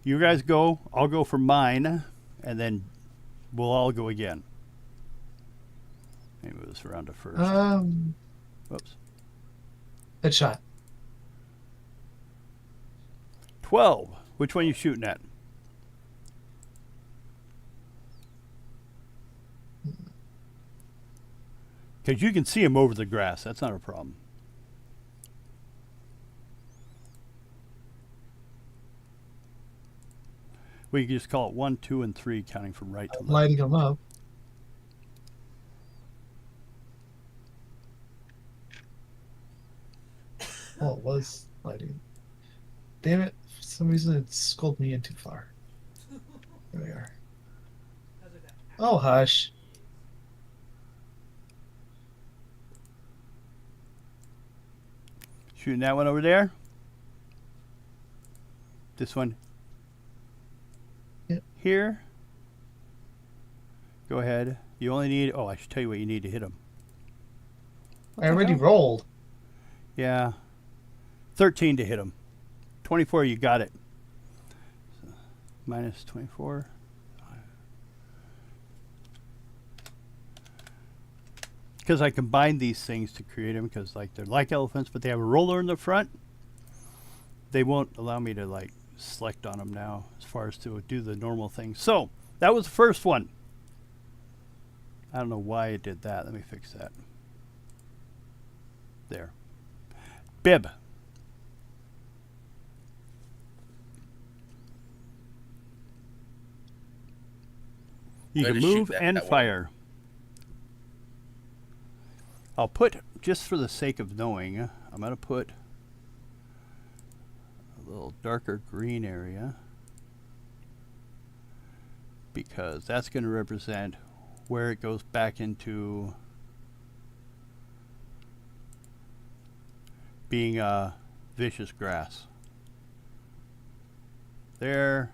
You guys go. I'll go for mine, and then we'll all go again. Maybe move this around to first. Whoops. Headshot. 12. Which one you shooting at? Because you can see him over the grass. That's not a problem. We can just call it 1, 2, and 3, counting from right to left. Lighting him up. Oh, it was lighting. Damn it. For some reason it scolded me in too far. There we are. How's it that? Oh, hush. Shooting that one over there. This one. Yep. Here. Go ahead. You only need. Oh, I should tell you what you need to hit him. I already rolled. Yeah. 13 to hit him. 24, you got it. So, minus 24. Because I combined these things to create them, because like they're like elephants, but they have a roller in the front. They won't allow me to like select on them now as far as to do the normal thing. So that was the first one. I don't know why it did that. Let me fix that. There. Bib. You Way can to shoot move that and one. fire. I'll put, just for the sake of knowing, I'm going to put a little darker green area, because that's going to represent where it goes back into being vicious grass. There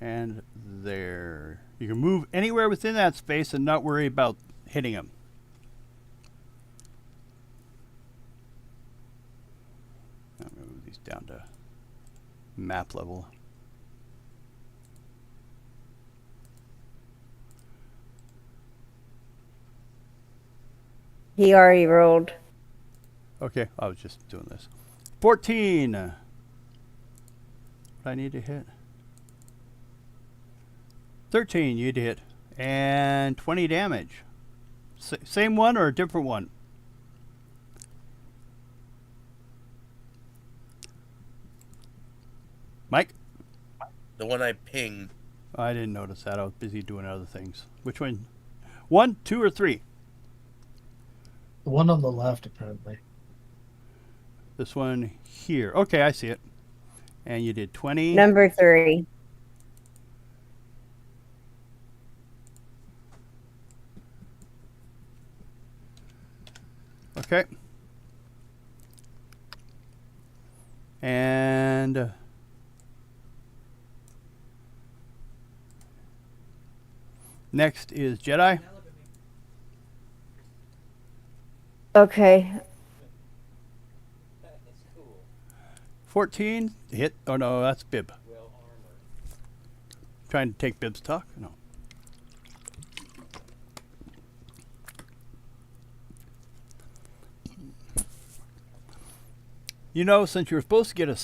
and there. You can move anywhere within that space and not worry about hitting them. I'm going to move these down to map level. He already rolled. Okay, I was just doing this. 14. What I need to hit? 13, you'd hit. And 20 damage. Same one or a different one? Mike? The one I pinged. I didn't notice that. I was busy doing other things. Which one? 1, 2, or 3? The one on the left, apparently. This one here. Okay, I see it. And you did 20. Number 3. Okay. And next is Jedi. Now look at me. Okay. That is cool. 14 hit. Oh no, that's Bib. Well armored. Trying to take Bib's talk? No. You know, since you're supposed to get a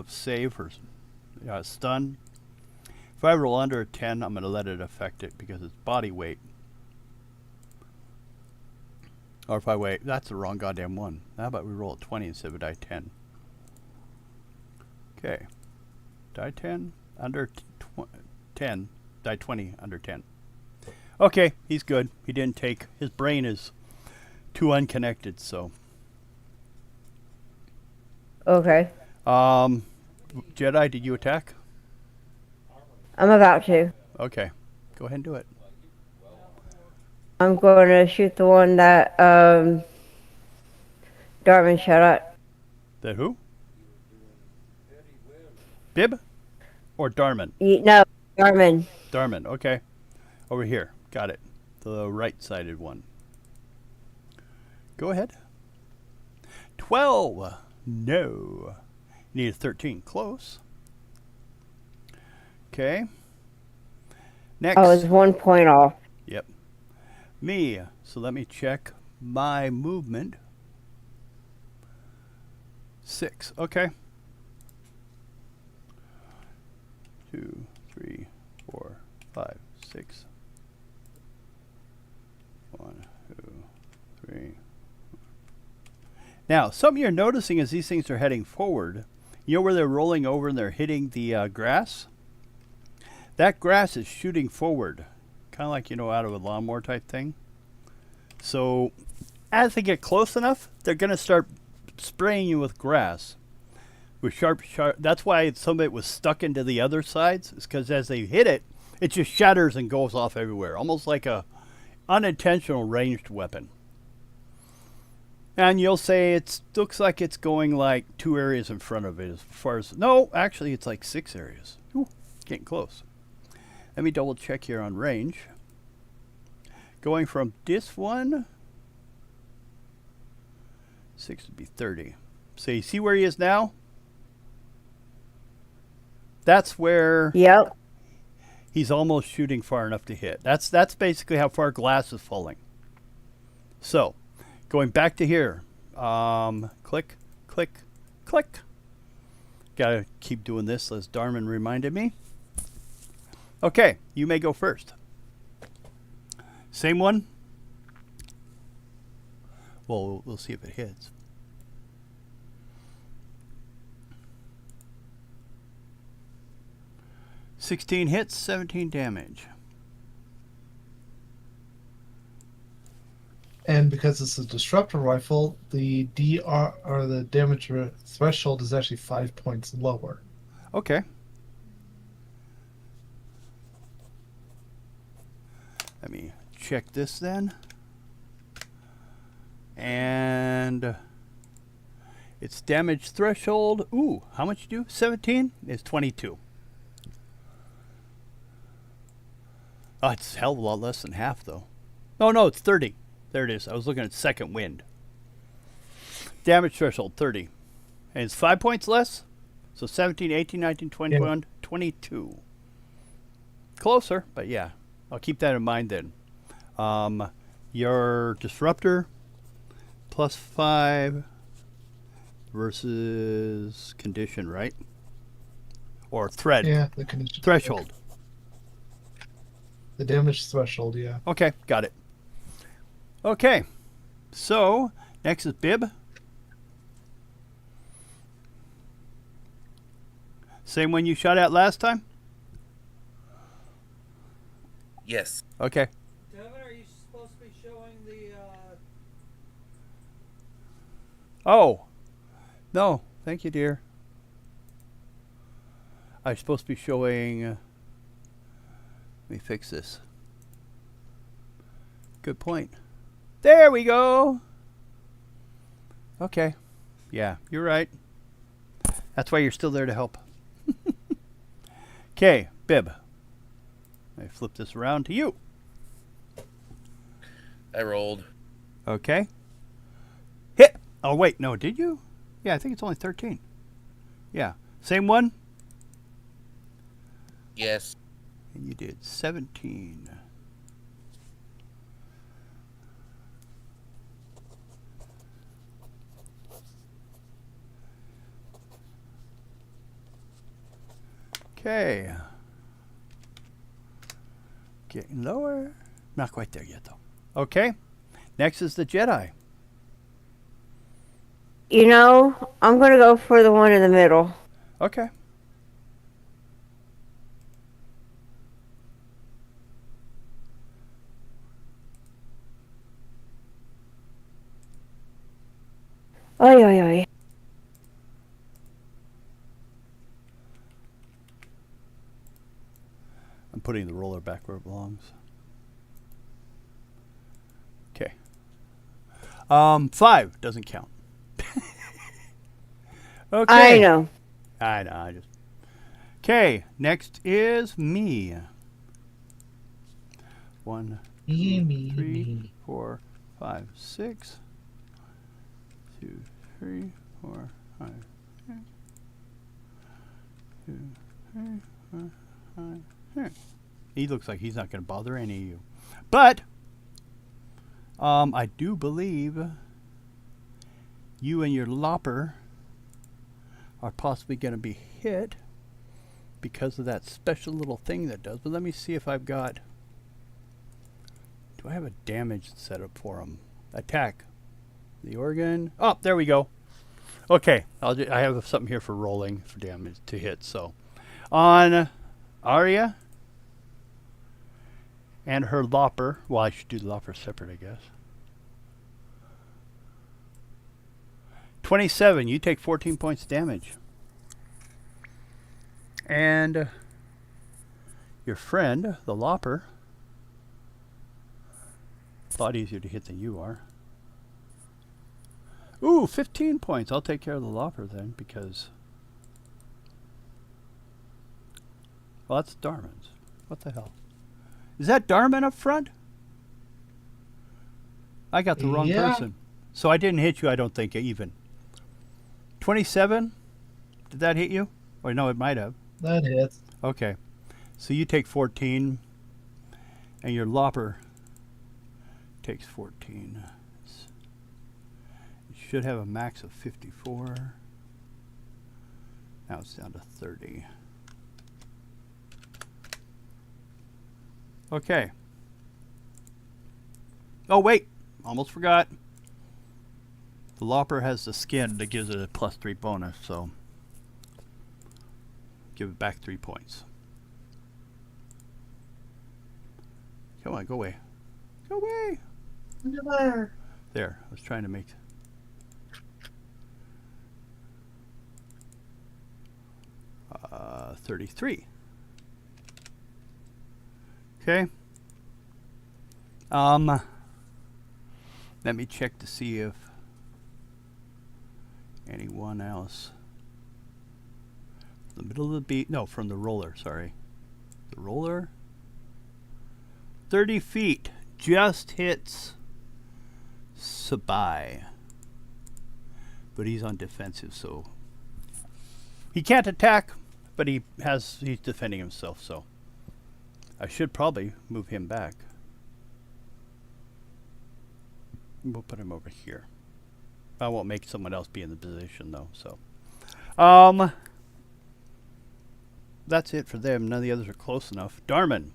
save or a stun, if I roll under a 10, I'm going to let it affect it because it's body weight. Or if I wait, that's the wrong goddamn one. How about we roll a 20 instead of a die 10? Okay. Die 10, under 10. Die 20, under 10. Okay, he's good. He didn't take, his brain is too unconnected, so. Okay. Jedi, did you attack? I'm about to. Okay. Go ahead and do it. I'm going to shoot the one that Darwin shot at. That who? Bib? Or Darman? No, Darwin. Darman, okay. Over here. Got it. The right-sided one. Go ahead. 12. No. You need a 13. Close. Okay. Next. I was 1 point off. Yep. Me. So let me check my movement. 6. Okay. 2, 3, 4, 5, 6. 1, 2, 3. Now, something you're noticing as these things are heading forward, you know where they're rolling over and they're hitting the grass? That grass is shooting forward, kind of like, out of a lawnmower type thing. So, as they get close enough, they're going to start spraying you with grass. With sharp. That's why some of it was stuck into the other sides, is because as they hit it, it just shatters and goes off everywhere, almost like a unintentional ranged weapon. And you'll say it looks like it's going like 2 areas in front of it as far as... No, actually it's like 6 areas. Ooh, getting close. Let me double check here on range. Going from this one... 6 would be 30. So you see where he is now? That's where Yep. he's almost shooting far enough to hit. That's basically how far glass is falling. So... Going back to here, click, click, click. Gotta keep doing this as Darman reminded me. Okay, you may go first. Same one? Well, we'll see if it hits. $16 hits, 17 damage. And because it's a disruptor rifle, the DR or the damage threshold is actually 5 points lower. Okay. Let me check this then. And its damage threshold. Ooh, how much do you do? 17 is 22. Oh, it's a hell of a lot less than half, though. Oh, no, it's 30. There it is. I was looking at second wind. Damage threshold, 30. And it's 5 points less? So 17, 18, 19, 21, 22. Closer, but yeah. I'll keep that in mind then. Your disruptor, +5 versus condition, right? Or thread. Yeah, the condition. Threshold. The damage threshold, yeah. Okay, got it. Okay, so next is Bib. Same one you shot at last time? Yes. Okay. Devin, are you supposed to be showing the, Oh, no, thank you, dear. I'm supposed to be showing... let me fix this. Good point. There we go. Okay. Yeah, you're right. That's why you're still there to help. Okay, Bib. I flip this around to you. I rolled. Okay. Hit. Oh, wait. No, did you? Yeah, I think it's only 13. Yeah. Same one? Yes. And you did 17. Okay. Getting lower. Not quite there yet, though. Okay. Next is the Jedi. I'm going to go for the one in the middle. Okay. Oy, oy, oy. I'm putting the roller back where it belongs. Okay. 5 doesn't count. Okay. I know. I know. I just. Okay. Next is me. 1, Me, 3, me. 4, 5, 6. 2, 3, 4, 5, 6. 2, 3, 4, 5, 6. He looks like he's not going to bother any of you. But I do believe you and your lopper are possibly going to be hit because of that special little thing that does. But let me see if I've got... Do I have a damage set up for him? Attack. The organ. Oh, there we go. Okay, I have something here for rolling for damage to hit. So, on Arya and her lopper. Well, I should do the lopper separate, I guess. 27. You take 14 points damage. And your friend, the lopper, a lot easier to hit than you are. Ooh, 15 points. I'll take care of the lopper then, because... Well, that's Darman's. What the hell? Is that Darman up front? I got the wrong person. So I didn't hit you, I don't think, even. 27? Did that hit you? Or no, it might have. That hits. Okay. So you take 14, and your lopper takes 14. It should have a max of 54. Now it's down to 30. Okay. Oh, wait. Almost forgot. The lopper has the skin that gives it a +3 bonus, so give it back 3 points. Come on, go away. Go away. There, I was trying to make... 33. Okay. Let me check to see if anyone else... The middle of the beat... No, from the roller, sorry. The roller... 30 feet. Just hits Sabai. But he's on defensive, so... He can't attack, but he's defending himself, so... I should probably move him back. We'll put him over here. I won't make someone else be in the position, though, so... That's it for them. None of the others are close enough. Darman.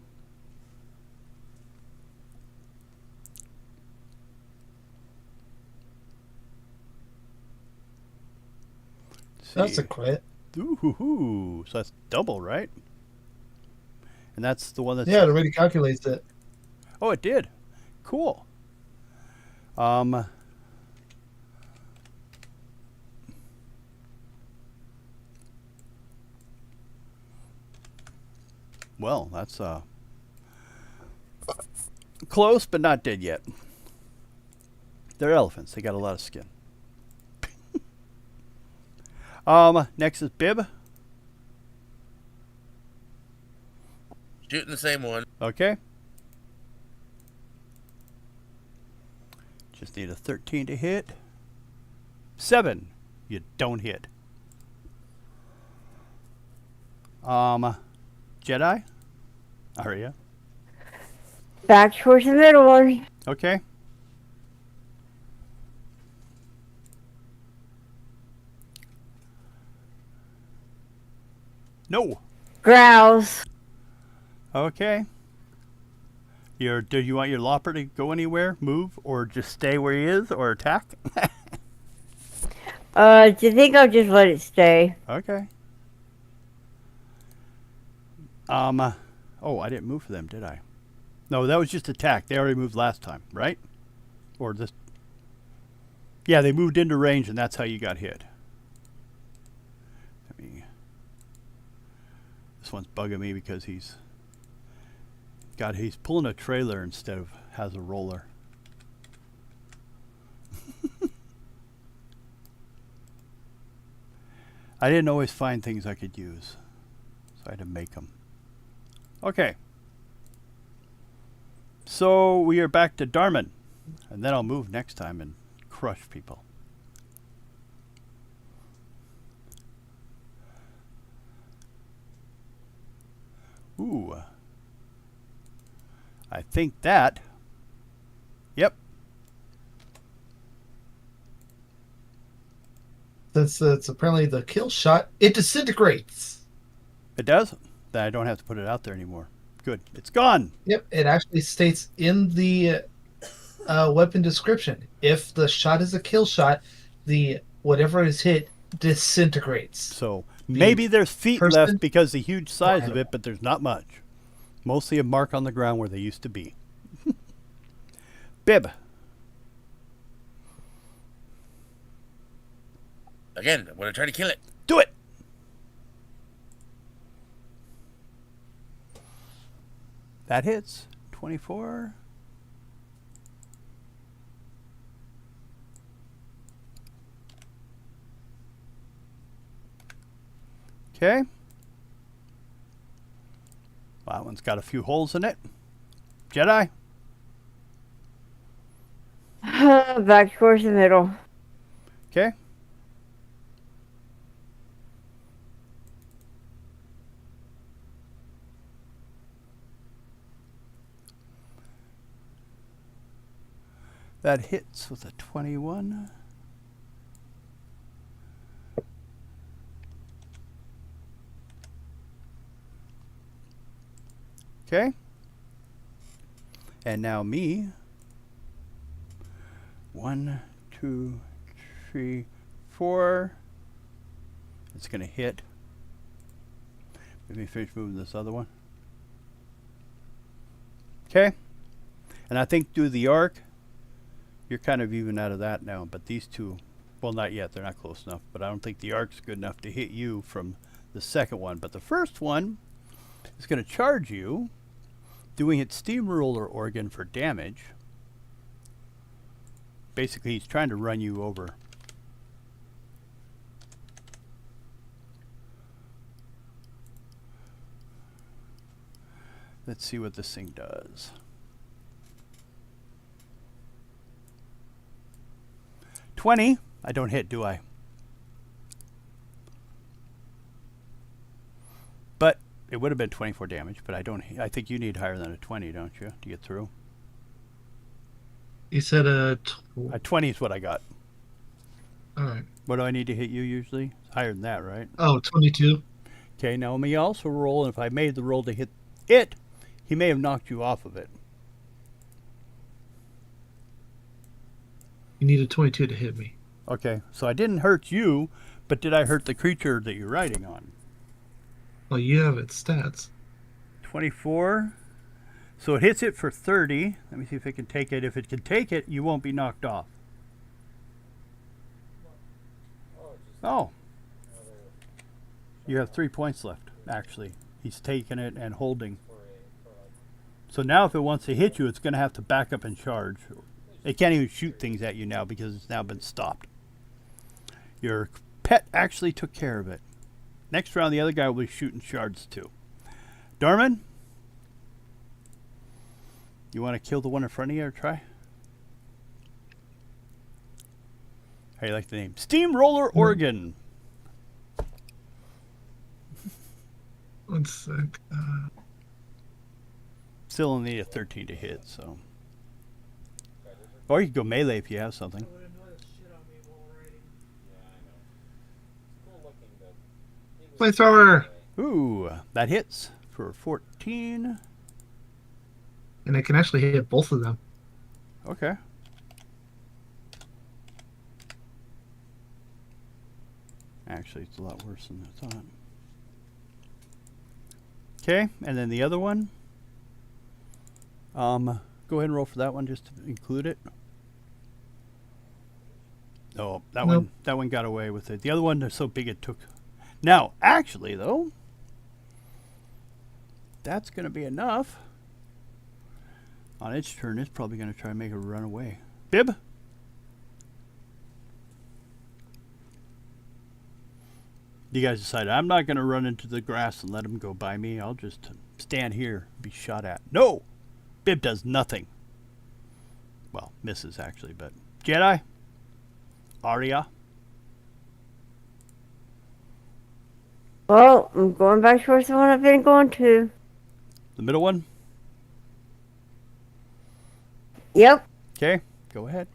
That's a crit. Ooh, so that's double, right? And that's the one that's... Yeah, it already calculates it. Oh, it did. Cool. Well, that's close, but not dead yet. They're elephants. They got a lot of skin. Next is Bib. Shooting the same one. Okay. Just need a 13 to hit. 7. You don't hit. Jedi? Arya? Back towards the middle one. Okay. No. Growls. Okay. Do you want your lopper to go anywhere, move, or just stay where he is, or attack? Do you think I'll just let it stay? Okay. Oh, I didn't move for them, did I? No, that was just attack. They already moved last time, right? Or this... Yeah, they moved into range, and that's how you got hit. This one's bugging me because he's pulling a trailer instead of has a roller. I didn't always find things I could use, so I had to make them. Okay. So we are back to Darman. And then I'll move next time and crush people. Ooh. I think that. Yep. That's it's apparently the kill shot. It disintegrates. It does? Then I don't have to put it out there anymore. Good. It's gone. Yep, it actually states in the weapon description, if the shot is a kill shot, the whatever is hit disintegrates. So maybe there's feet person- left because the huge size of it, but there's not much. Mostly a mark on the ground where they used to be. Bib. Again, I'm going to try to kill it. Do it. That hits. 24. Okay. Well, that one's got a few holes in it. Jedi. Back towards the middle. Okay. That hits with a 21. Okay. And now me. 1, 2, 3, 4. It's going to hit. Let me finish moving this other one. Okay. And I think through the arc, you're kind of even out of that now. But these two, well, not yet. They're not close enough. But I don't think the arc's good enough to hit you from the second one. But the first one is going to charge you, doing its steamroller organ for damage. Basically, he's trying to run you over. Let's see what this thing does. $20. I don't hit, do I? But it would have been 24 damage, but I don't. I think you need higher than a 20, don't you, to get through? You said A 20 is what I got. all right. What do I need to hit you usually? Higher than that, right? Oh, 22. Okay, now me also roll, and if I made the roll to hit it, he may have knocked you off of it. You need a 22 to hit me. Okay, so I didn't hurt you, but did I hurt the creature that you're riding on? Well, you have its stats. 24. So it hits it for 30. Let me see if it can take it. If it can take it, you won't be knocked off. Oh. You have 3 points left, actually. He's taking it and holding. So now if it wants to hit you, it's going to have to back up and charge. It can't even shoot things at you now because it's now been stopped. Your pet actually took care of it. Next round, the other guy will be shooting shards too. Darman? You want to kill the one in front of you or try? How do you like the name? Steamroller Organ. One sec. Still only need a 13 to hit, so. Or you can go melee if you have something. I would annoy the shit out of me while riding. Flamethrower! Ooh, that hits for 14. And I can actually hit both of them. Okay. Actually, it's a lot worse than I thought. Okay, and then the other one. Go ahead and roll for that one just to include it. Oh, that one got away with it. The other one is so big it took. Now, actually, though, that's going to be enough. On its turn, it's probably going to try and make a run away. Bib? You guys decide, I'm not going to run into the grass and let him go by me. I'll just stand here and be shot at. No! Bib does nothing. Well, misses actually, but Jedi, Arya. Well, I'm going back towards the one I've been going to. The middle one. Yep. Okay, go ahead.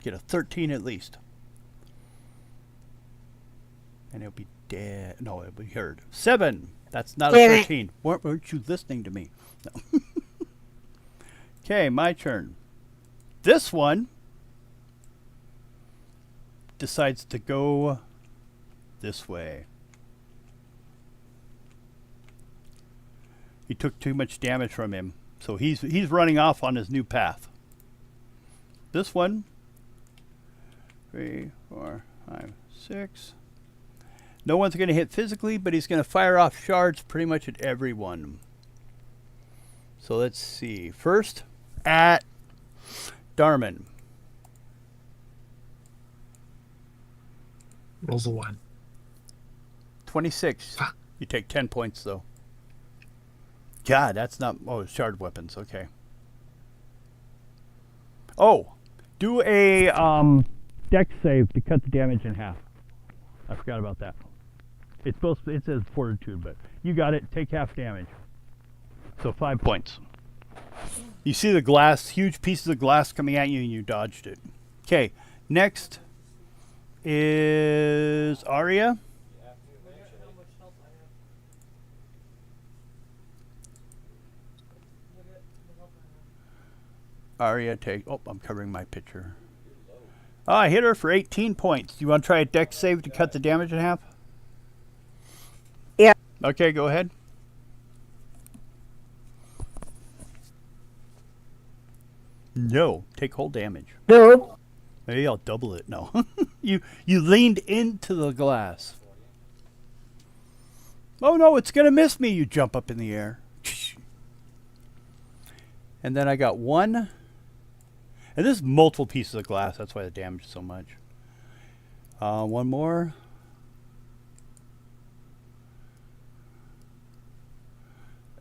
Get a 13 at least. And it'll be dead. No, it'll be heard. 7. That's not Damn a it. 13. Weren't you listening to me? No. Okay, my turn. This one decides to go this way. He took too much damage from him, so he's running off on his new path. This one, 3, 4, 5, 6. No one's going to hit physically, but he's going to fire off shards pretty much at everyone. So let's see. First, at Darman. Rolls a 1. 26. Fuck. You take 10 points, though. God, that's not... Oh, shard weapons. Okay. Oh, do a dex save to cut the damage in half. I forgot about that. It's supposed to, it says fortitude, but you got it. Take half damage. So 5 points. You see the glass, huge pieces of glass coming at you, and you dodged it. Okay, next is Arya. Look at how much health I have. Look at the health I have. Arya take. Oh, I'm covering my picture. Oh, I hit her for 18 points. Do you want to try a dex save to cut the damage in half? Yeah. Okay, go ahead. No, take whole damage. Nope. Maybe I'll double it. No, you leaned into the glass. Oh no, it's gonna miss me. You jump up in the air. And then I got 1. And this is multiple pieces of glass. That's why the damage is so much. 1 more.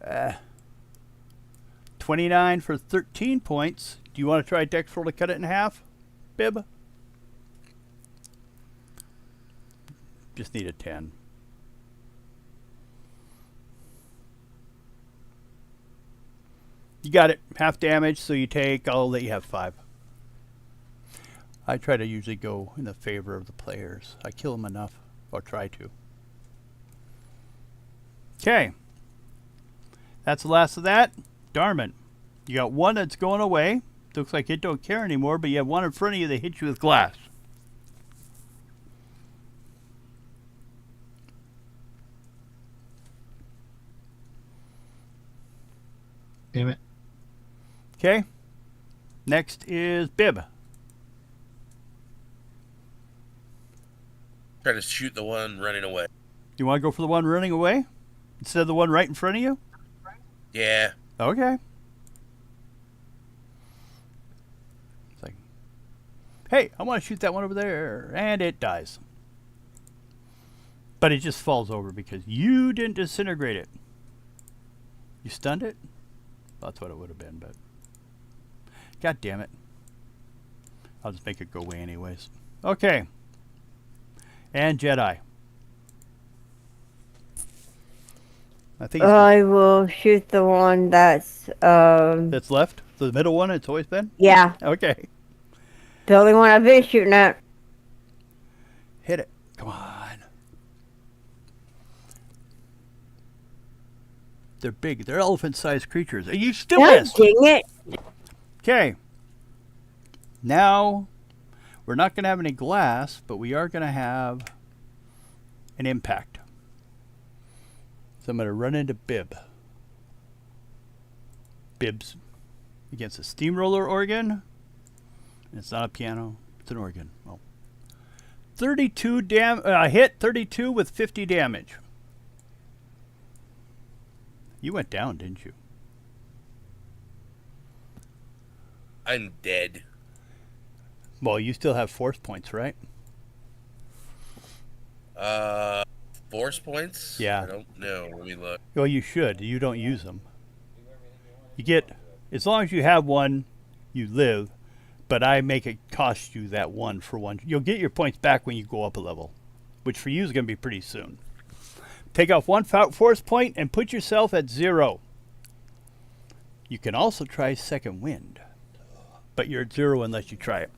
Uh, 29 for 13 points. Do you want to try dex roll to cut it in half, Bib? Just need a 10. You got it. Half damage, so you take, I'll let you have 5. I try to usually go in the favor of the players. I kill them enough, or try to. Okay. That's the last of that. Darman, you got 1 that's going away. Looks like it don't care anymore, but you have 1 in front of you that hits you with glass. Damn it. Okay. Next is Bib. Try to shoot the one running away. You want to go for the one running away instead of the one right in front of you? Yeah. Okay. It's like, hey, I want to shoot that one over there, and it dies. But it just falls over because you didn't disintegrate it. You stunned it? That's what it would have been, but god damn it. I'll just make it go away anyways. Okay. And Jedi. I think it's I will shoot the one that's that's left. The middle one it's always been? yeah, Okay. the only one I've been shooting at. Hit it. Come on. They're big. They're elephant-sized creatures. And you still God missed. dang it. Okay. Now, we're not going to have any glass, but we are going to have an impact. So I'm going to run into Bib. Bib's against a steamroller organ. And it's not a piano. It's an organ. Oh. 32 hit 32 with 50 damage. You went down, didn't you? I'm dead. Well, you still have force points, right? Force points? Yeah. I don't know. Let me look. Well, you should. You don't use them. You get As long as you have one, you live. But I make it cost you that 1 for 1. You'll get your points back when you go up a level, which for you is going to be pretty soon. Take off 1 force point and put yourself at 0. You can also try second wind, but you're at 0 unless you try it.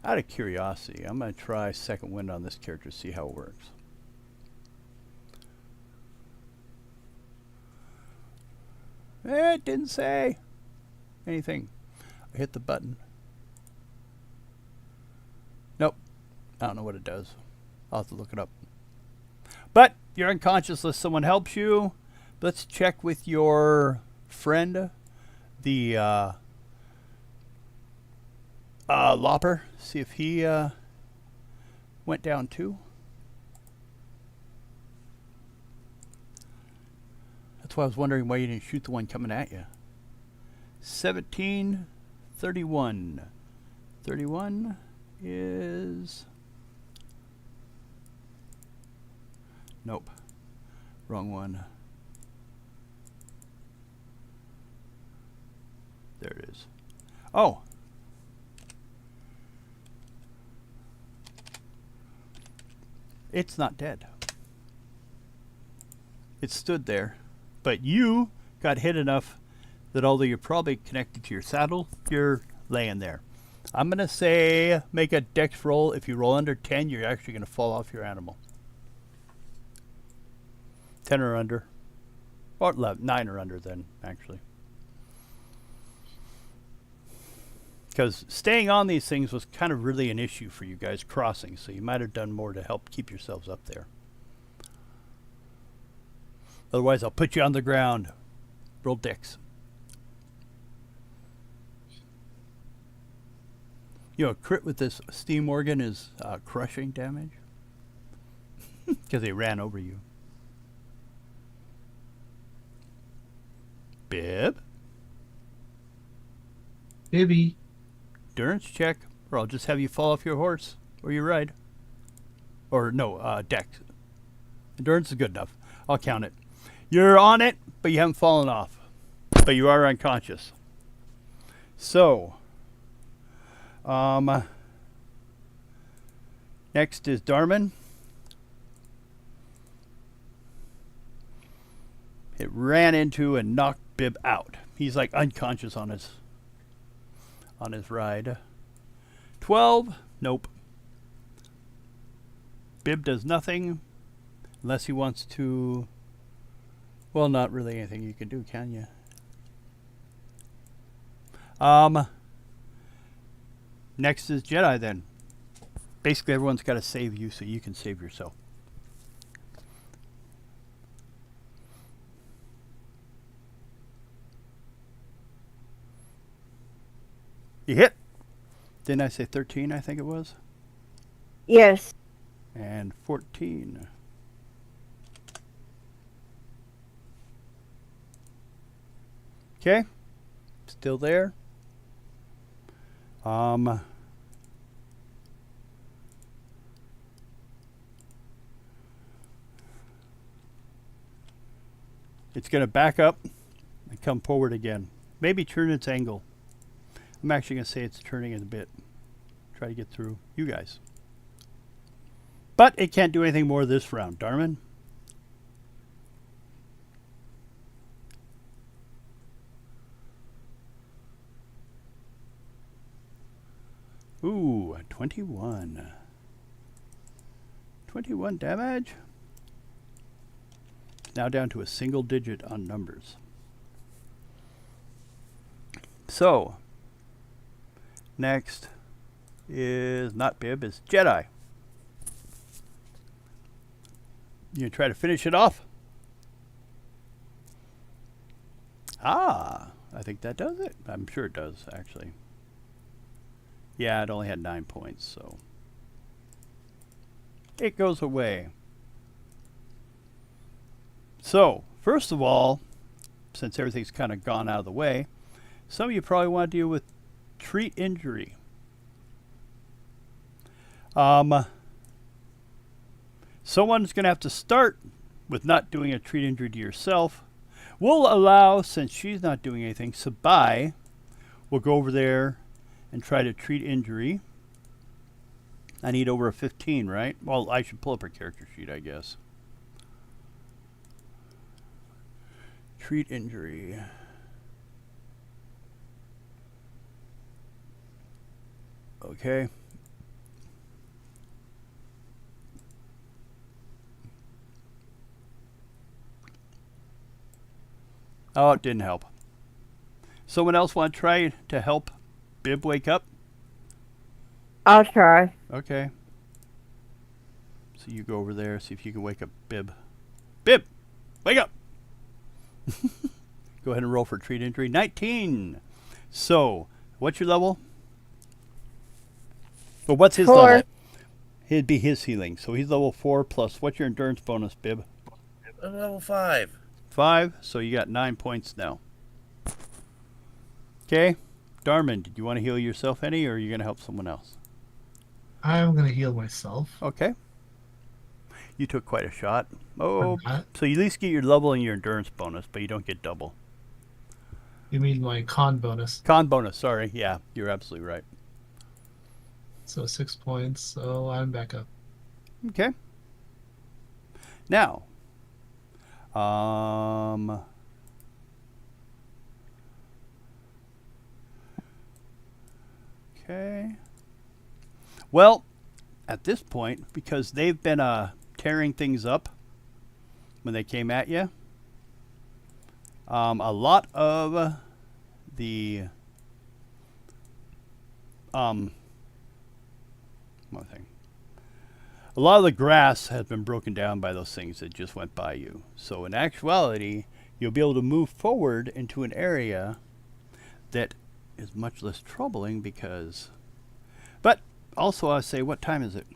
Out of curiosity, I'm going to try second wind on this character, see how it works. It didn't say anything. I hit the button. Nope. I don't know what it does. I'll have to look it up. But you're unconscious unless someone helps you. Let's check with your friend, the Lopper. See if he went down too. That's why I was wondering why you didn't shoot the one coming at you. 17, 31. 31 is... Nope. Wrong one. There it is. Oh! It's not dead. It stood there. But you got hit enough that although you're probably connected to your saddle, you're laying there. I'm going to say make a dex roll. If you roll under 10, you're actually going to fall off your animal. 10 or under. Or 11, 9 or under then, actually. Because staying on these things was kind of really an issue for you guys crossing, so you might have done more to help keep yourselves up there. Otherwise, I'll put you on the ground. Roll dex. You know, a crit with this steam organ is crushing damage. Because they ran over you. Bib? Bibby. Endurance check, or I'll just have you fall off your horse or your ride. Or no, dex. Endurance is good enough. I'll count it. You're on it, but you haven't fallen off. But you are unconscious. So, next is Darman. It ran into and knocked Bib out. He's like unconscious on his ride. 12, nope. Bib does nothing unless he wants to. Well, not really anything you can do, can you? Next is Jedi then. Basically everyone's got to save you so you can save yourself. You hit. Didn't I say 13, I think it was? Yes. And 14. Okay. Still there. It's going to back up and come forward again. Maybe turn its angle. I'm actually going to say it's turning it a bit. Try to get through you guys. But it can't do anything more this round. Darman? Ooh, 21. 21 damage. Now down to a single digit on numbers. So, next is not Bib, it's Jedi. You gonna try to finish it off? Ah, I think that does it. I'm sure it does, actually. Yeah, it only had 9 points, so it goes away. So, first of all, since everything's kind of gone out of the way, some of you probably want to deal with treat injury. Someone's going to have to start with not doing a treat injury to yourself, We'll allow, since she's not doing anything, Sabai will go over there and try to treat injury. I need over a 15, right? Well, I should pull up her character sheet, I guess. Treat injury. Okay. Oh, it didn't help. Someone else want to try to help Bib wake up? I'll try. Okay. So you go over there, see if you can wake up Bib. Bib! Wake up! Go ahead and roll for treat injury. 19! So, what's your level? Well, what's his 4. level? It'd be his healing. So he's level 4 plus. What's your endurance bonus, Bib? I'm level 5. 5. So you got 9 points now. Okay. Darman, did you want to heal yourself any, or are you going to help someone else? I'm gonna heal myself. Okay. You took quite a shot. Oh, I'm not. so you at least get your level and your endurance bonus, but you don't get double. You mean my con bonus? Con bonus, sorry. Yeah, you're absolutely right. So 6 points. So I'm back up. Okay. Now, okay. Well, at this point, because they've been tearing things up when they came at you, a lot of the one thing. A lot of the grass has been broken down by those things that just went by you. So in actuality, you'll be able to move forward into an area that is much less troubling because... But also I say, what time is it?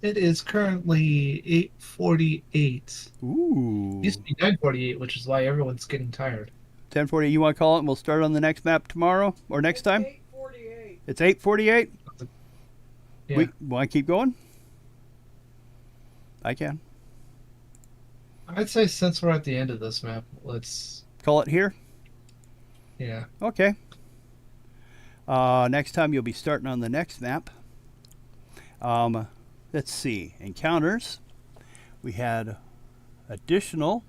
It is currently 8:48. Ooh. It used to be 9:48, which is why everyone's getting tired. 10:40, you want to call it and we'll start on the next map tomorrow or next time? 8:48. It's 8:48? Yeah. We want to keep going? I can. I'd say since we're at the end of this map, let's... Call it here? Yeah. Okay. Next time you'll be starting on the next map. Let's see. Encounters. We had additional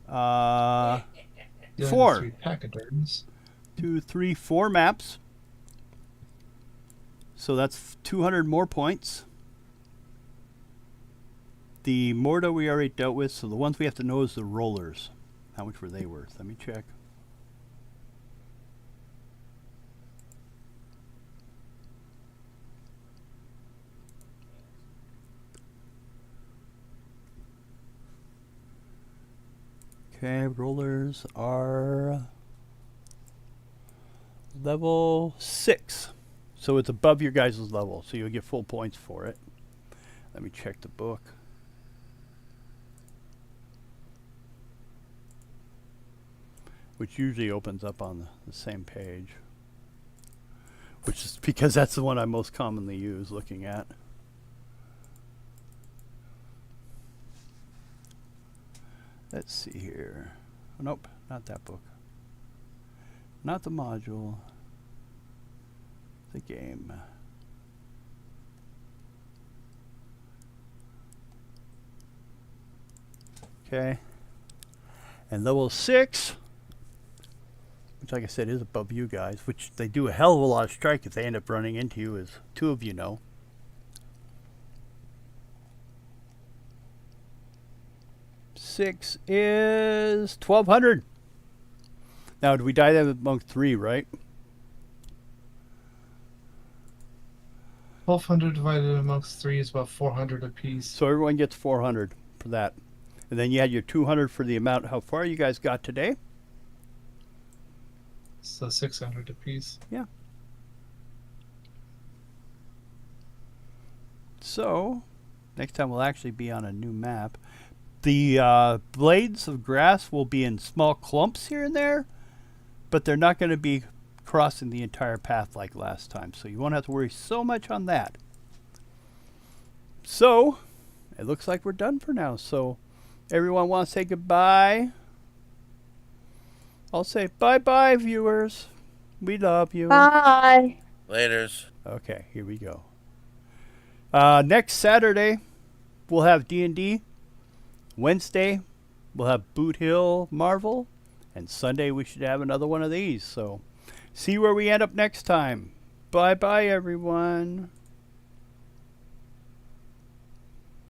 Doing 4. 3 pachyderms. 2, 3, 4 maps. So that's 200 more points. The Morta we already dealt with, so the ones we have to know is the rollers. How much were they worth? Let me check. Okay, rollers are level 6. So it's above your guys' level, so you'll get full points for it. Let me check the book. Which usually opens up on the same page. Which is because that's the one I most commonly use looking at. Let's see here. Oh, nope, not that book. Not the module. The game. Okay. And level 6, which like I said is above you guys, which they do a hell of a lot of strike if they end up running into you, as 2 of you know. Six is 1,200. Now, do we die that among 3, right? 1,200 divided amongst 3 is about 400 apiece. So everyone gets 400 for that. And then you had your 200 for the amount, how far you guys got today. So 600 apiece. Yeah. So, next time we'll actually be on a new map. The blades of grass will be in small clumps here and there, but they're not going to be crossing the entire path like last time. So you won't have to worry so much on that. So, it looks like we're done for now. So, Everyone want to say goodbye? I'll say bye-bye, viewers. We love you. Bye. Laters. Okay, here we go. Next Saturday, we'll have D&D. Wednesday, we'll have Boot Hill Marvel. And Sunday, we should have another one of these. So, see where we end up next time. Bye-bye, everyone.